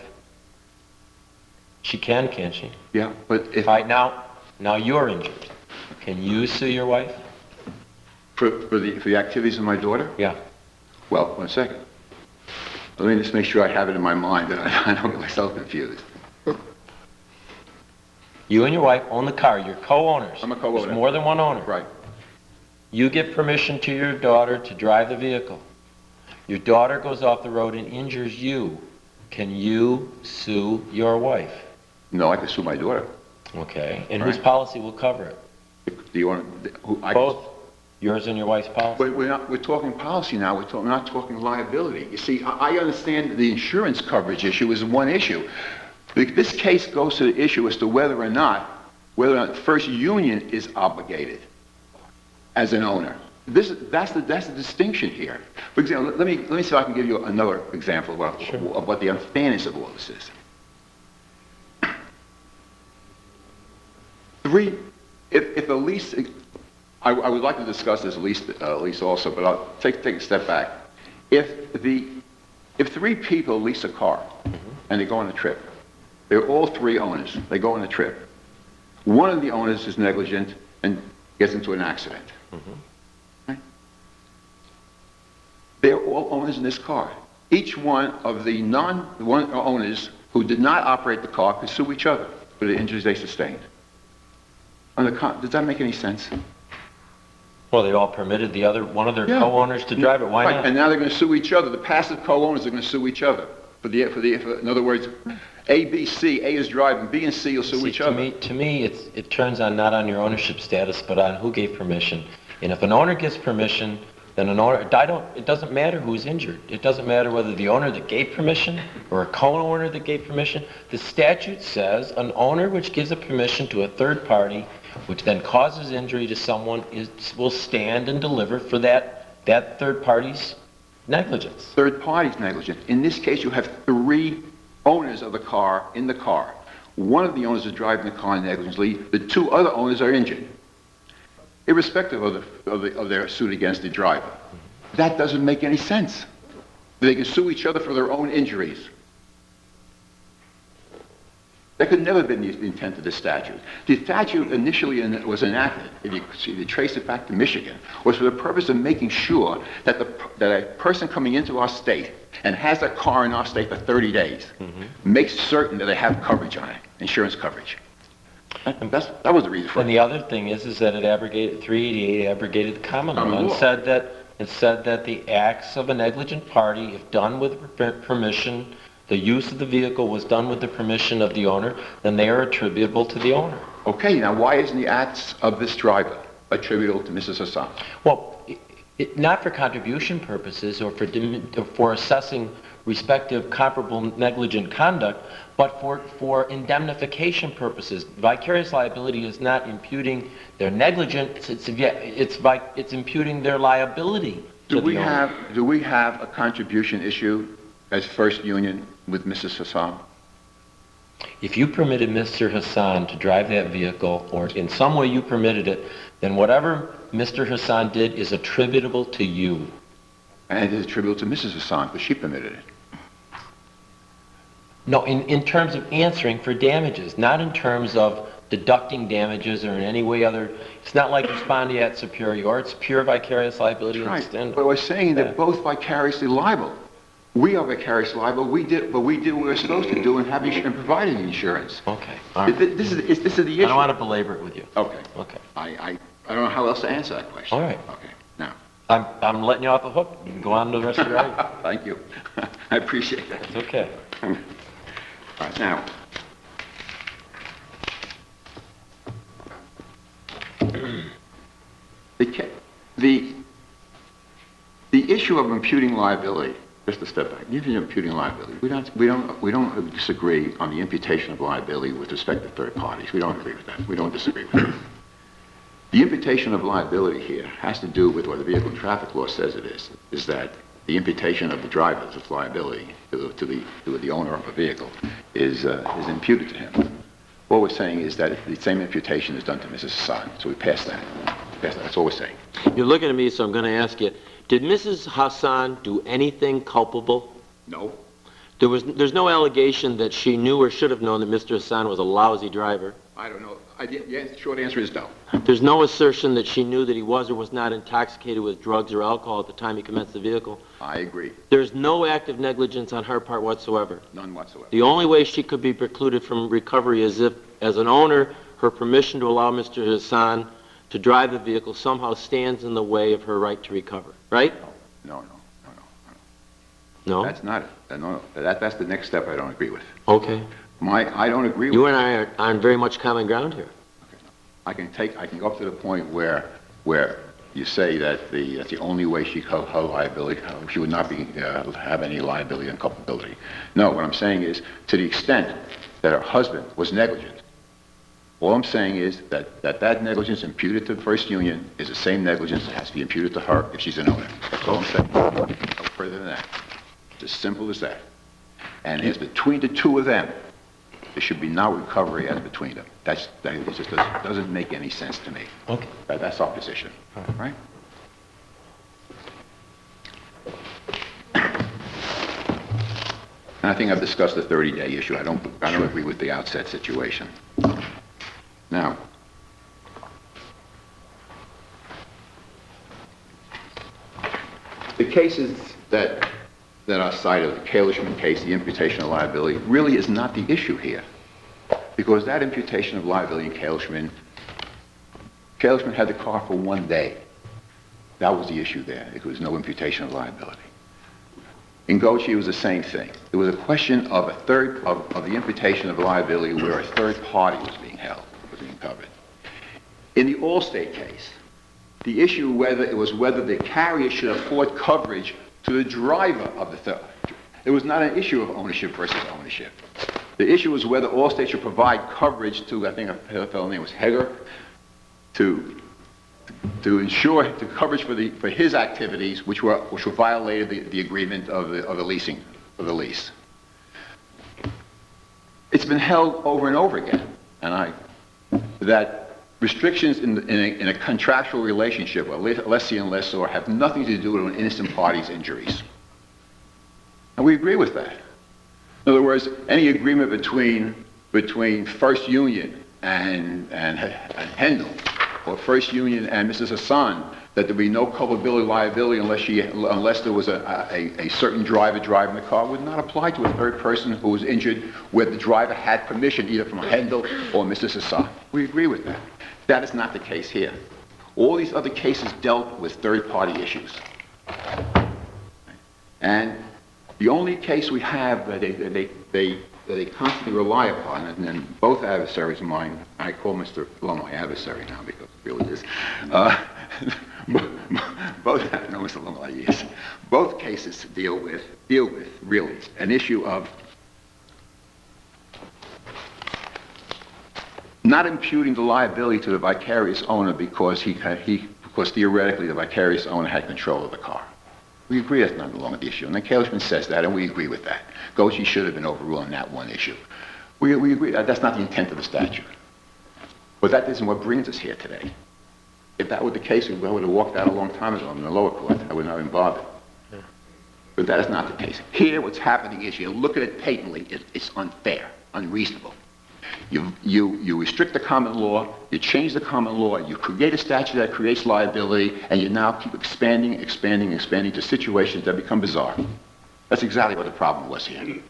She can, can't she? yeah, but if All right, now you're injured. Can you sue your wife? for the activities of my daughter, Yeah. well, 1 second. Let me just make sure I have it in my mind that I don't get myself confused. You and your wife own the car. You're co-owners. I'm a co-owner. There's more than one owner. Right. You give permission to your daughter to drive the vehicle. Your daughter goes off the road and injures you. Can you sue your wife? No, I can sue my daughter. Okay. And Right. whose policy will cover it? The owner, Both yours and your wife's policy? But we're talking policy now, we're not talking liability. You see, I understand the insurance coverage issue is one issue. This case goes to the issue as to whether or not First Union is obligated as an owner. That's the distinction here. For example, let me see if I can give you another example of what the unfairness of all this is. If a lease, I would like to discuss this lease also, but I'll take a step back. If 3 people lease a car and they go on a trip, they're all 3 owners. They go on a trip. One of the owners is negligent and gets into an accident. Right? They're all owners in this car. Each one of the owners who did not operate the car could sue each other for the injuries they sustained. Does that make any sense? Well, they all permitted one of their Yeah. co-owners to drive it. Why Right, not? and now they're going to sue each other. The passive co-owners are going to sue each other. In other words, A, B, C, A is driving, B and C will sue See, each other. To me, it turns on not on your ownership status, but on who gave permission. And if an owner gives permission, then it doesn't matter who's injured. It doesn't matter whether the owner that gave permission or a co-owner that gave permission. The statute says an owner which gives a permission to a third party, which then causes injury to someone, will stand and deliver for that third party's negligence. Third party's negligent. In this case, you have 3 owners of the car in the car. One of the owners is driving the car negligently. The 2 other owners are injured, irrespective of their suit against the driver. That doesn't make any sense. They can sue each other for their own injuries. That could never have been the intent of the statute. The statute initially was enacted, if you trace it back to Michigan, was for the purpose of making sure that a person coming into our state and has a car in our state for 30 days makes certain that they have coverage on it, insurance coverage. That was the reason for And it. the other thing is that it abrogated 388 abrogated the common law Common and law. said that the acts of a negligent party, if done with permission, the use of the vehicle was done with the permission of the owner, then they are attributable to the owner. Okay, now why isn't the acts of this driver attributable to Mrs. Hassan? Well, not for contribution purposes or for assessing respective comparable negligent conduct, but for indemnification purposes. Vicarious liability is not imputing their negligence, it's imputing their liability to the owner. Do we have a contribution issue as First Union with Mrs. Hassan? If you permitted Mr. Hassan to drive that vehicle, or in some way you permitted it, then whatever Mr. Hassan did is attributable to you. And it is attributable to Mrs. Hassan because she permitted it. No, in terms of answering for damages, not in terms of deducting damages or in any way other. It's not like respondeat superior. It's pure vicarious liability. Right. Extended. But we're saying they're both vicariously liable. We are vicariously liable. We did what we were supposed to do and providing insurance. Okay. All right. This is the issue. I don't want to belabor it with you. Okay. Okay. I don't know how else to answer that question. All right. Okay. Now. I'm letting you off the hook. You can go on to the rest of your argument. Thank you. I appreciate that. It's okay. All right. Now. The issue of imputing liability, just to step back, the issue of imputing liability, we don't disagree on the imputation of liability with respect to third parties. We don't agree with that. We don't disagree with that. The imputation of liability here has to do with what the vehicle and traffic law says it is that the imputation of the driver's liability to the owner of a vehicle is imputed to him. What we're saying is that the same imputation is done to Mrs. Hassan, so we pass that. That's all we're saying. You're looking at me, so I'm going to ask you, did Mrs. Hassan do anything culpable? No. There's no allegation that she knew or should have known that Mr. Hassan was a lousy driver? I don't know. The short answer is no. There's no assertion that she knew that he was or was not intoxicated with drugs or alcohol at the time he commenced the vehicle? I agree. There's no act of negligence on her part whatsoever? None whatsoever. The only way she could be precluded from recovery is if, as an owner, her permission to allow Mr. Hassan to drive the vehicle somehow stands in the way of her right to recover, right? No. No? That's not it. No. That's the next step I don't agree with. Okay. I don't agree with You and I are on very much common ground here. I can go up to the point where you say that that's the only way she could have liability. She would not have any liability and culpability. No, what I'm saying is, to the extent that her husband was negligent, all I'm saying is that negligence imputed to the First Union is the same negligence that has to be imputed to her if she's an owner. That's all I'm saying. No further than that. It's as simple as that. And it's between the two of them. There should be no recovery as between them. It just doesn't make any sense to me. Okay. That's our position. All right? And I think I've discussed the 30-day issue. I don't agree with the outset situation. Now, the cases that are cited, the Kalishman case, the imputation of liability, really is not the issue here. Because that imputation of liability in Kalishman had the car for 1 day. That was the issue there. There was no imputation of liability. In Gochi, it was the same thing. It was a question of the imputation of liability where a third party was being covered. In the Allstate case, the issue whether the carrier should afford coverage to the driver of the third. It was not an issue of ownership versus ownership. The issue was whether Allstate should provide coverage to, I think a fellow name was Heger, to ensure the coverage for his activities, which violated the agreement of the lease. It's been held over and over again, that restrictions in a contractual relationship, a lessee and lessor, have nothing to do with an innocent party's injuries. And we agree with that. In other words, any agreement between First Union and Hendel, or First Union and Mrs. Hassan, that there be no culpability liability unless there was a certain driver driving the car, would not apply to a third person who was injured where the driver had permission either from Hendel or Mrs. Hassan. We agree with that. That is not the case here. All these other cases dealt with third-party issues. And the only case we have that they constantly rely upon, and then both adversaries of mine, I call Mr. Blum my adversary now because it really is, Both, no, Mr. Lamar, yes. Both cases deal with really an issue of not imputing the liability to the vicarious owner because because theoretically the vicarious owner had control of the car. We agree that's not longer the issue, and the Kelishman says that, and we agree with that. Goshi should have been overruled on that one issue. We agree that's not the intent of the statute. But that isn't what brings us here today. If that were the case, we would have walked out a long time ago in the lower court. I would not have been bothered. But that is not the case. Here, what's happening is you look at it patently, it's unfair, unreasonable. You restrict the common law, you change the common law, you create a statute that creates liability, and you now keep expanding to situations that become bizarre. That's exactly what the problem was here.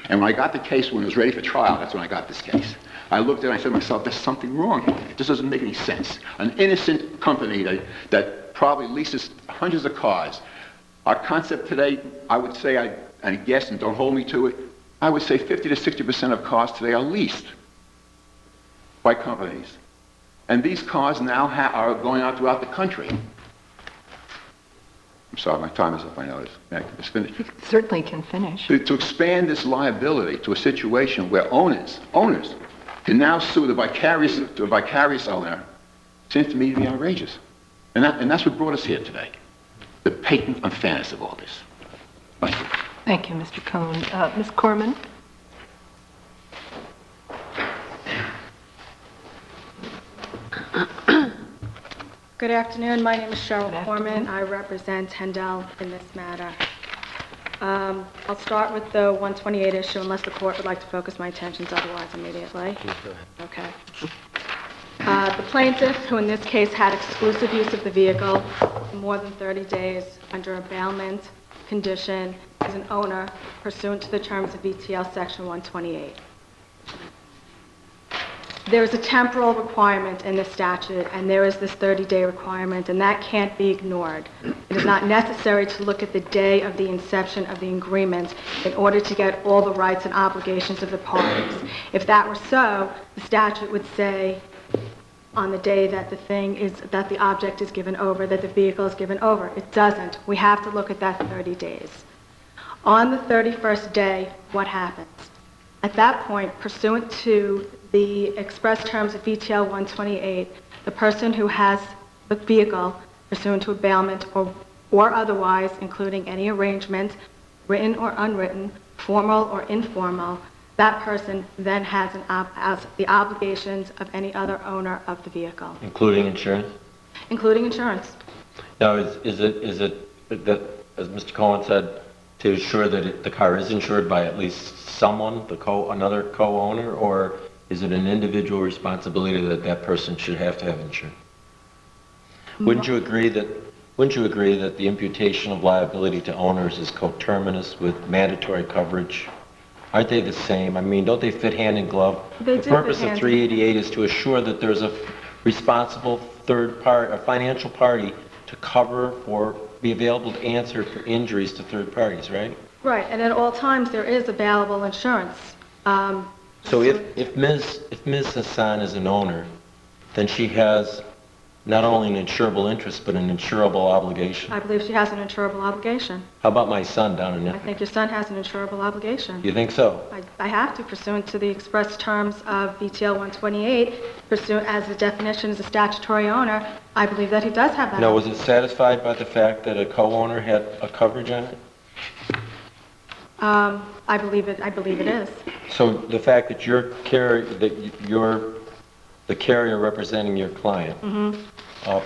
And when I got the case, when it was ready for trial, that's when I got this case. I looked at it and I said to myself, there's something wrong here. This doesn't make any sense. An innocent company that probably leases hundreds of cars. Our concept today, I would say, I guess, and don't hold me to it, I would say 50 to 60% of cars today are leased by companies. And these cars now are going out throughout the country. I'm sorry, my time is up, I notice. It's finished. You certainly can finish. To expand this liability to a situation where owners can now sue the vicarious owner seems to me to be outrageous. And that's what brought us here today. The patent unfairness of all this. Thank you. Thank you, Mr. Cohn. Ms. Corman? Good afternoon. My name is Cheryl Corman. I represent Hendel in this matter. I'll start with the 128 issue unless the court would like to focus my attentions otherwise immediately. Okay. The plaintiff, who in this case had exclusive use of the vehicle for more than 30 days under a bailment condition, is an owner pursuant to the terms of VTL Section 128. There is a temporal requirement in this statute, and there is this 30-day requirement, and that can't be ignored. It is not necessary to look at the day of the inception of the agreement in order to get all the rights and obligations of the parties. If that were so, the statute would say on the day that the object is given over, that the vehicle is given over. It doesn't. We have to look at that 30 days. On the 31st day, what happens? At that point, pursuant to the express terms of VTL 128, the person who has the vehicle pursuant to a bailment or otherwise, including any arrangement, written or unwritten, formal or informal, that person then has the obligations of any other owner of the vehicle. Including insurance? Including insurance. Now, is it that, as Mr. Cohen said, to ensure that the car is insured by at least someone, another co-owner, or is it an individual responsibility that that person should have to have insurance? Wouldn't you agree that the imputation of liability to owners is coterminous with mandatory coverage? Aren't they the same? I mean, don't they fit hand in glove? They the do purpose fit of hand 388 is to assure that there's a responsible third party, a financial party, to cover or be available to answer for injuries to third parties, right? Right, and at all times there is available insurance. So if Ms. Hassan is an owner, then she has not only an insurable interest, but an insurable obligation. I believe she has an insurable obligation. How about my son down in I there? think your son has an insurable obligation. You think so? I have to, pursuant to the express terms of VTL 128, pursuant as the definition as a statutory owner, I believe that he does have that. Now, was it satisfied by the fact that a co-owner had a coverage on it? I believe it is. So the fact that the carrier representing your client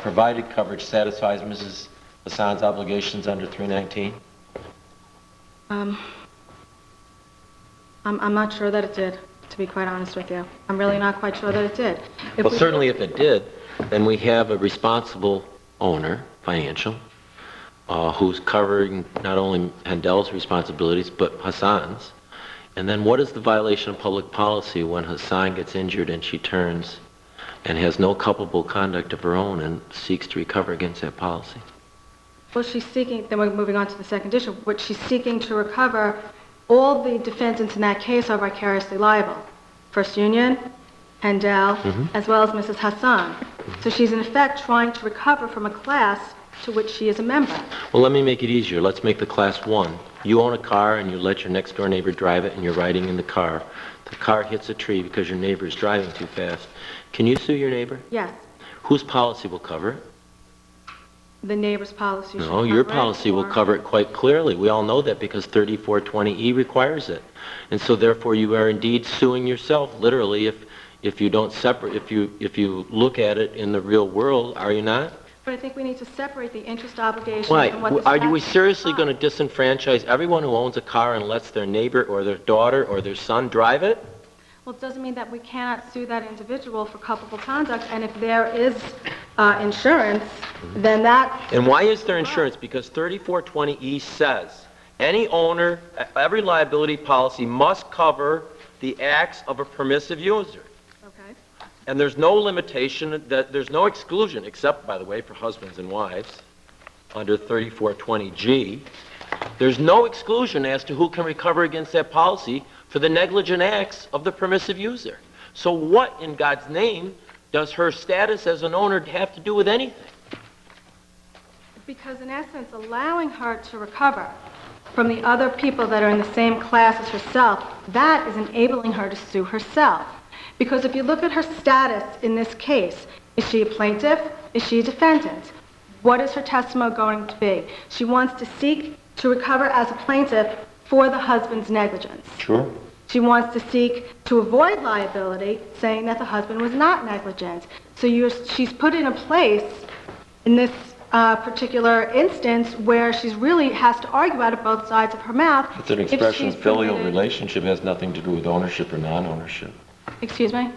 provided coverage satisfies Mrs. Hassan's obligations under 319? I'm not sure that it did, to be quite honest with you. I'm really not quite sure that it did. Well, certainly if it did, then we have a responsible owner, financial, who's covering not only Hendel's responsibilities, but Hassan's. And then what is the violation of public policy when Hassan gets injured and she turns and has no culpable conduct of her own and seeks to recover against that policy? Well, she's seeking, then we're moving on to the second issue, what she's seeking to recover, all the defendants in that case are vicariously liable. First Union, Hendel, as well as Mrs. Hassan. So she's in effect trying to recover from a class to which she is a member. Well, let me make it easier. Let's make the class 1. You own a car and you let your next door neighbor drive it and you're riding in the car. The car hits a tree because your neighbor is driving too fast. Can you sue your neighbor? Yes, Whose policy will cover it? the neighbor's policy should No, your cover it, policy will or- cover it quite clearly. We all know that because 3420E requires it. And so therefore you are indeed suing yourself, literally, if you don't separate, if you look at it in the real world, are you not? But I think we need to separate the interest obligation Why? from what the Are you statute seriously going to defines. disenfranchise everyone who owns a car and lets their neighbor or their daughter or their son drive it? Well, it doesn't mean that we cannot sue that individual for culpable conduct, and if there is insurance, then that... And why is there insurance? Because 3420E says any owner, every liability policy must cover the acts of a permissive user. Okay. And there's no limitation, that there's no exclusion, except, by the way, for husbands and wives, under 3420G. There's no exclusion as to who can recover against that policy for the negligent acts of the permissive user. So what, in God's name, does her status as an owner have to do with anything? Because in essence, allowing her to recover from the other people that are in the same class as herself, that is enabling her to sue herself. Because if you look at her status in this case, is she a plaintiff? Is she a defendant? What is her testimony going to be? She wants to seek to recover as a plaintiff for the husband's negligence. Sure. She wants to seek to avoid liability, saying that the husband was not negligent. So she's put in a place in this particular instance where she's really has to argue out of both sides of her mouth. It's an if expression she's of filial permitted- relationship. It has nothing to do with ownership or non-ownership. Excuse me?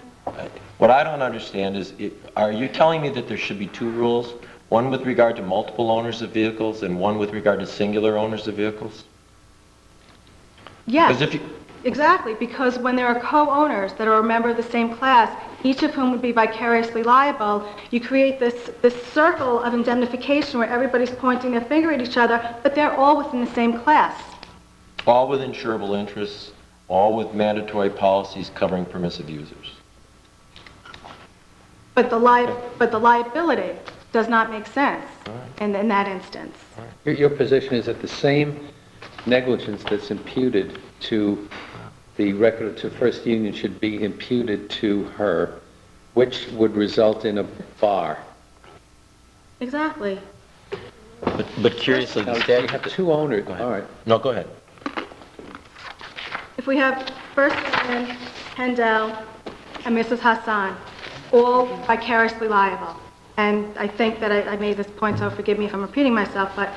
What I don't understand is, are you telling me that there should be two rules? One with regard to multiple owners of vehicles and one with regard to singular owners of vehicles? Yes. Because if you, Exactly, because when there are co-owners that are a member of the same class, each of whom would be vicariously liable, you create this circle of indemnification where everybody's pointing their finger at each other, but they're all within the same class. all with insurable interests, all with mandatory policies covering permissive users. But the liability does not make sense in that instance. Your position is that the same negligence that's imputed to the record to First Union should be imputed to her, which would result in a bar. Exactly. But curiously, Now, the you statute... have two owners. Go ahead. All right. No, go ahead. If we have First Union, Hendel, and Mrs. Hassan, all vicariously liable, and I think that I made this point, so forgive me if I'm repeating myself, but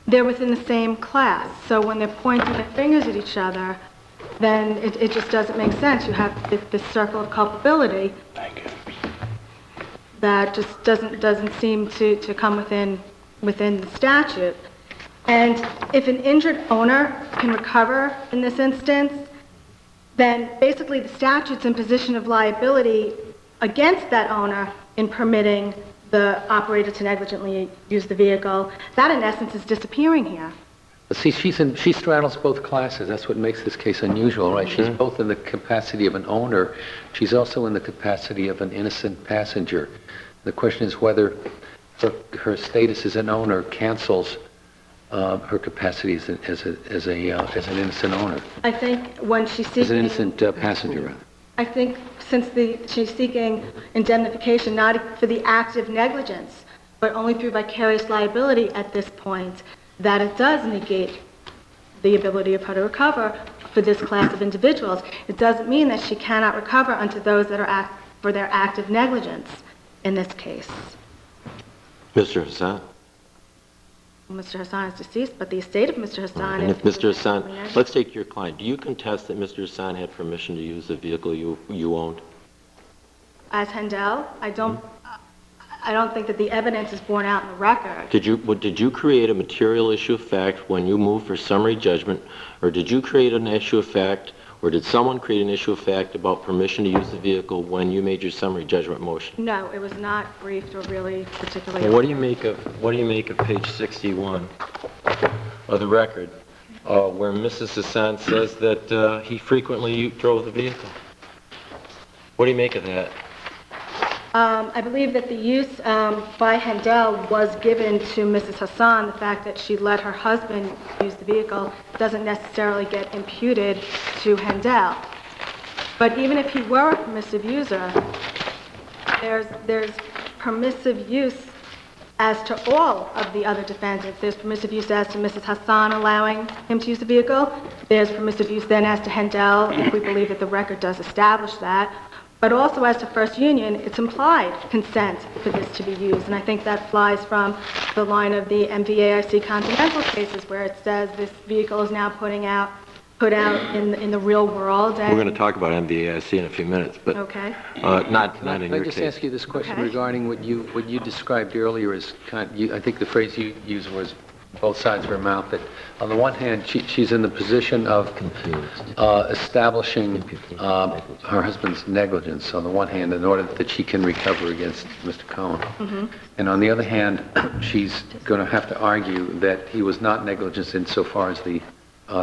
they're within the same class. So when they're pointing their fingers at each other, then it just doesn't make sense. You have this circle of culpability that just doesn't seem to come within the statute. And if an injured owner can recover in this instance, then basically the statute's in position of liability against that owner in permitting the operator to negligently use the vehicle. That, in essence, is disappearing here. See, she straddles both classes. That's what makes this case unusual, right? She's both in the capacity of an owner. She's also in the capacity of an innocent passenger. The question is whether her status as an owner cancels her capacity as an innocent owner, I think when she's seeking... as an innocent passenger, rather. I think since she's seeking indemnification not for the act of negligence, but only through vicarious liability at this point, that it does negate the ability of her to recover for this class of individuals. It doesn't mean that she cannot recover unto those that are for their act of negligence in this case. Mr. Hassan? Mr. Hassan is deceased, but the estate of Mr. Hassan... And if Mr. Hassan, Yes. let's take your client. Do you contest that Mr. Hassan had permission to use the vehicle you owned? As Hendel, I don't think that the evidence is borne out in the record. Did you create a material issue of fact when you moved for summary judgment, or did you create an issue of fact, or did someone create an issue of fact about permission to use the vehicle when you made your summary judgment motion? No, it was not briefed or really particularly... Well, what do you make of page 61 of the record, where Mrs. Hassan says that he frequently drove the vehicle? What do you make of that? I believe that the use by Handel was given to Mrs. Hassan. The fact that she let her husband use the vehicle doesn't necessarily get imputed to Handel. But even if he were a permissive user, there's permissive use as to all of the other defendants. There's permissive use as to Mrs. Hassan allowing him to use the vehicle. There's permissive use then as to Handel, if we believe that the record does establish that. But also as to First Union, it's implied consent for this to be used. And I think that flies from the line of the MVAIC Continental cases where it says this vehicle is now put out in the real world. And We're going to talk about MVAIC in a few minutes, but okay. not in Can your I just case. ask you this question Okay. regarding what you described earlier as I think the phrase you used was both sides of her mouth, that on the one hand, she's in the position of establishing her husband's negligence on the one hand in order that she can recover against Mr. Cohen. Mm-hmm. And on the other hand, she's going to have to argue that he was not negligent insofar as the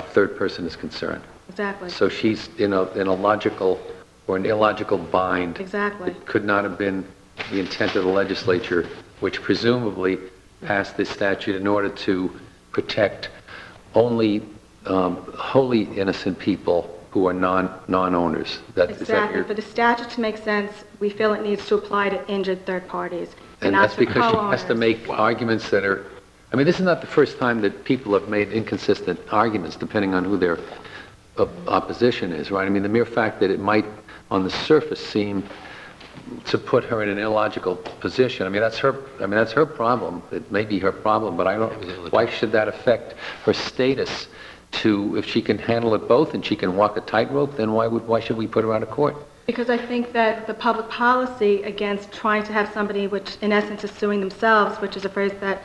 third person is concerned. Exactly. So she's in a logical or an illogical bind. Exactly. It could not have been the intent of the legislature, which presumably passed this statute in order to protect only wholly innocent people who are non-owners. Exactly. For the statute to make sense, we feel it needs to apply to injured third parties. And not that's to because she has to co-owners. make arguments that are, I mean, this is not the first time that people have made inconsistent arguments depending on who their opposition is, right? I mean, the mere fact that it might on the surface seem to put her in an illogical position. I mean, that's her problem. It may be her problem, but why should that affect her status if she can handle it both and she can walk a tightrope, then why should we put her out of court? Because I think that the public policy against trying to have somebody which in essence is suing themselves, which is a phrase that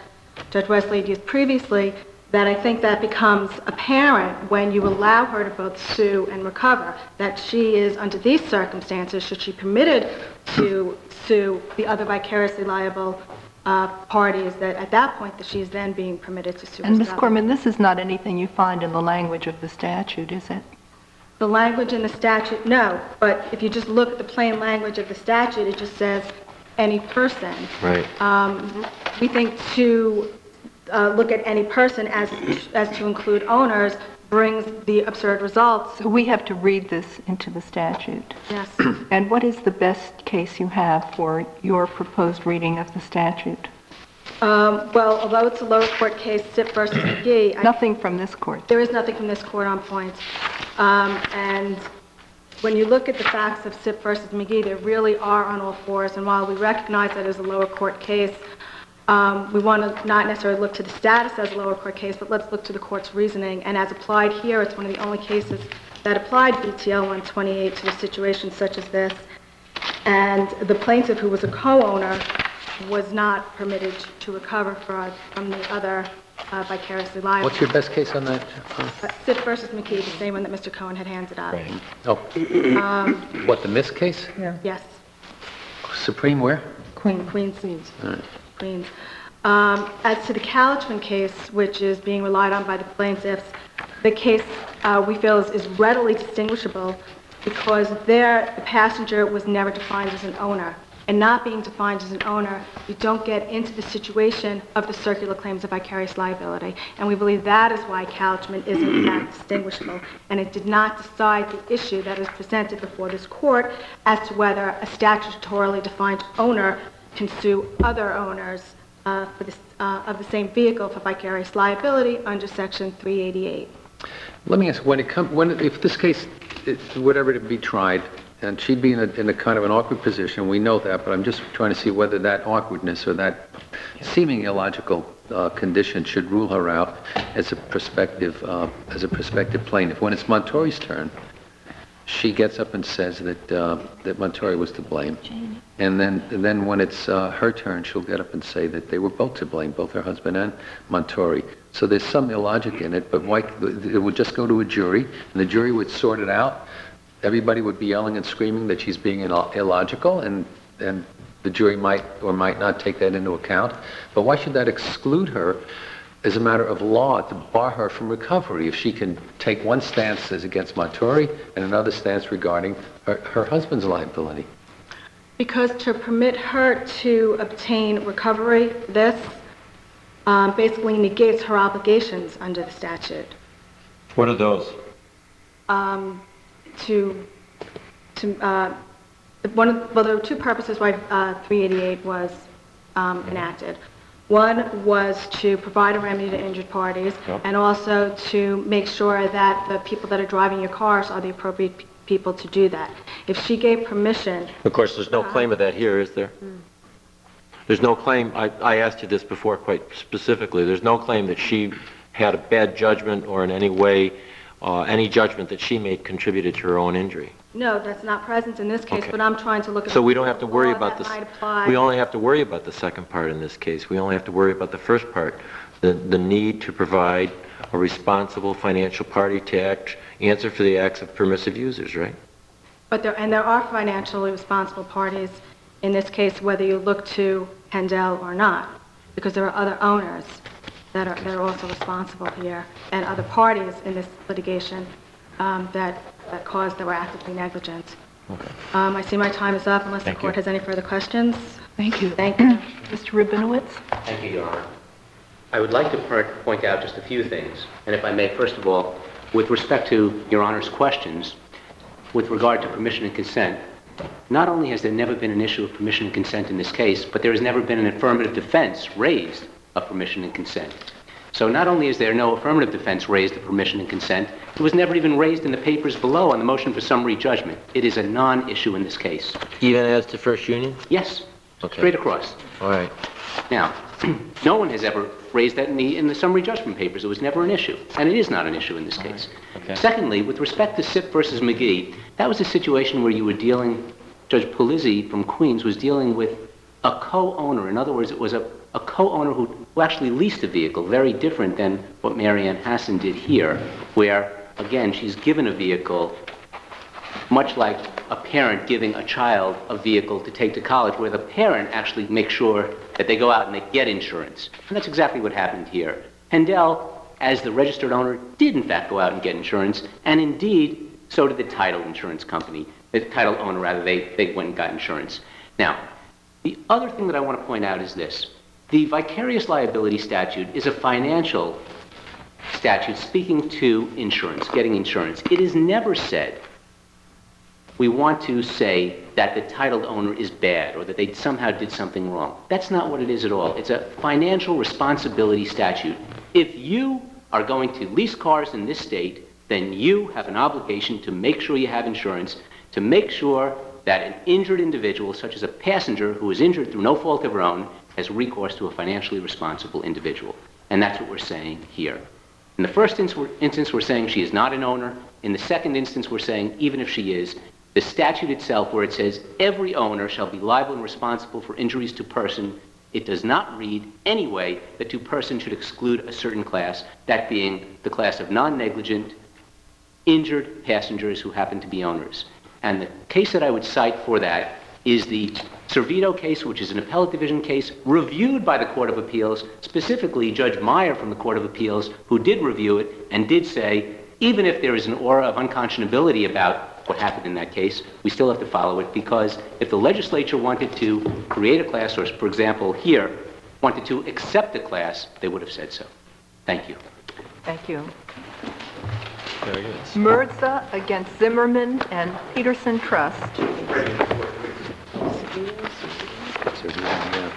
Judge Wesley had used previously, that I think that becomes apparent when you allow her to both sue and recover, that she is, under these circumstances, should she be permitted to sue the other vicariously liable parties, that at that point that she is then being permitted to sue And Ms. herself. Corman, this is not anything you find in the language of the statute, is it? The language in the statute, no, but if you just look at the plain language of the statute, it just says any person. Right. We think to look at any person as to include owners brings the absurd results. So we have to read this into the statute. Yes. And what is the best case you have for your proposed reading of the statute? Well, although it's a lower court case, SIP versus McGee, Nothing from this court. there is nothing from this court on point. And when you look at the facts of SIP versus McGee, they really are on all fours. And while we recognize that as a lower court case, we want to not necessarily look to the status as a lower court case, but let's look to the court's reasoning. And as applied here, it's one of the only cases that applied BTL 128 to a situation such as this. And the plaintiff, who was a co-owner, was not permitted to recover from the other vicariously liable. What's your best case on that? SIP versus McKee, the same one that Mr. Cohen had handed out. Oh. What, the Miss case? Yes, Supreme where? Queens. All right. Queens. As to the Calichman case, which is being relied on by the plaintiffs, the case we feel is readily distinguishable because there the passenger was never defined as an owner. And not being defined as an owner, you don't get into the situation of the circular claims of vicarious liability. And we believe that is why Calichman is in fact distinguishable. And it did not decide the issue that is presented before this court as to whether a statutorily defined owner can sue other owners of the same vehicle for vicarious liability under Section 388. Let me ask, if this case were ever to be tried, and she'd be in a kind of an awkward position, we know that, but I'm just trying to see whether that awkwardness or that seeming illogical condition should rule her out as a prospective plaintiff. When it's Montori's turn, she gets up and says that Montori was to blame. And then when it's her turn, she'll get up and say that they were both to blame, both her husband and Montori. So there's some illogic in it, but why, it would just go to a jury, and the jury would sort it out. Everybody would be yelling and screaming that she's being illogical, and the jury might or might not take that into account. But why should that exclude her as a matter of law to bar her from recovery if she can take one stance as against Montori and another stance regarding her husband's liability? Because to permit her to obtain recovery, this basically negates her obligations under the statute. What are those? Well, there were two purposes why 388 was enacted. One was to provide a remedy to injured parties, Yep. and also to make sure that the people that are driving your cars are the appropriate people to do that. If she gave permission, Of course, there's no claim of that here, is there? There's no claim, I asked you this before quite specifically, there's no claim that she had a bad judgment or in any way, any judgment that she made contributed to her own injury. no, that's not present in this case, Okay. but I'm trying to look at So we don't have to the worry law about that this. might apply. We only have to worry about the second part in this case. We only have to worry about the first part, the need to provide a responsible financial party to answer for the acts of permissive users, right? But there are financially responsible parties in this case, whether you look to Handel or not, because there are other owners that are also responsible here, and other parties in this litigation that were actively negligent. Okay. I see my time is up, unless the Thank court you. has any further questions. Thank you. Thank you. Mr. Rabinowitz? Thank you, Your Honor. I would like to point out just a few things, and if I may, first of all, with respect to Your Honor's questions, with regard to permission and consent, not only has there never been an issue of permission and consent in this case, but there has never been an affirmative defense raised of permission and consent. So not only is there no affirmative defense raised of permission and consent, it was never even raised in the papers below on the motion for summary judgment. It is a non-issue in this case. Even as to First Union? Yes, Okay. straight across. All right. Now, no one has ever raised that in the summary judgment papers. It was never an issue, and it is not an issue in this case. Okay. Secondly, with respect to SIP versus McGee, that was a situation where you were dealing, Judge Polizzi from Queens was dealing with a co-owner. In other words, it was a co-owner who actually leased a vehicle, very different than what Marianne Hassan did here, where, again, she's given a vehicle much like a parent giving a child a vehicle to take to college, where the parent actually makes sure that they go out and they get insurance. And that's exactly what happened here. Handel, as the registered owner, did in fact go out and get insurance, and indeed, so did the title insurance company. The title owner, rather, they went and got insurance. Now, the other thing that I want to point out is this. The vicarious liability statute is a financial statute speaking to insurance, getting insurance. It is never said we want to say that the titled owner is bad or that they somehow did something wrong. That's not what it is at all. It's a financial responsibility statute. If you are going to lease cars in this state, then you have an obligation to make sure you have insurance, to make sure that an injured individual, such as a passenger who is injured through no fault of her own, has recourse to a financially responsible individual. And that's what we're saying here. In the first instance, we're saying she is not an owner. In the second instance, we're saying even if she is, the statute itself, where it says every owner shall be liable and responsible for injuries to person, it does not read anyway that to person should exclude a certain class, that being the class of non-negligent, injured passengers who happen to be owners. And the case that I would cite for that is the Servito case, which is an appellate division case reviewed by the Court of Appeals, specifically Judge Meyer from the Court of Appeals, who did review it and did say, even if there is an aura of unconscionability about what happened in that case, we still have to follow it, because if the legislature wanted to create a class, or for example here, wanted to accept a class, they would have said so. Thank you. Thank you. Very good. Mirza against Zimmerman and Peterson Trust. So, yeah.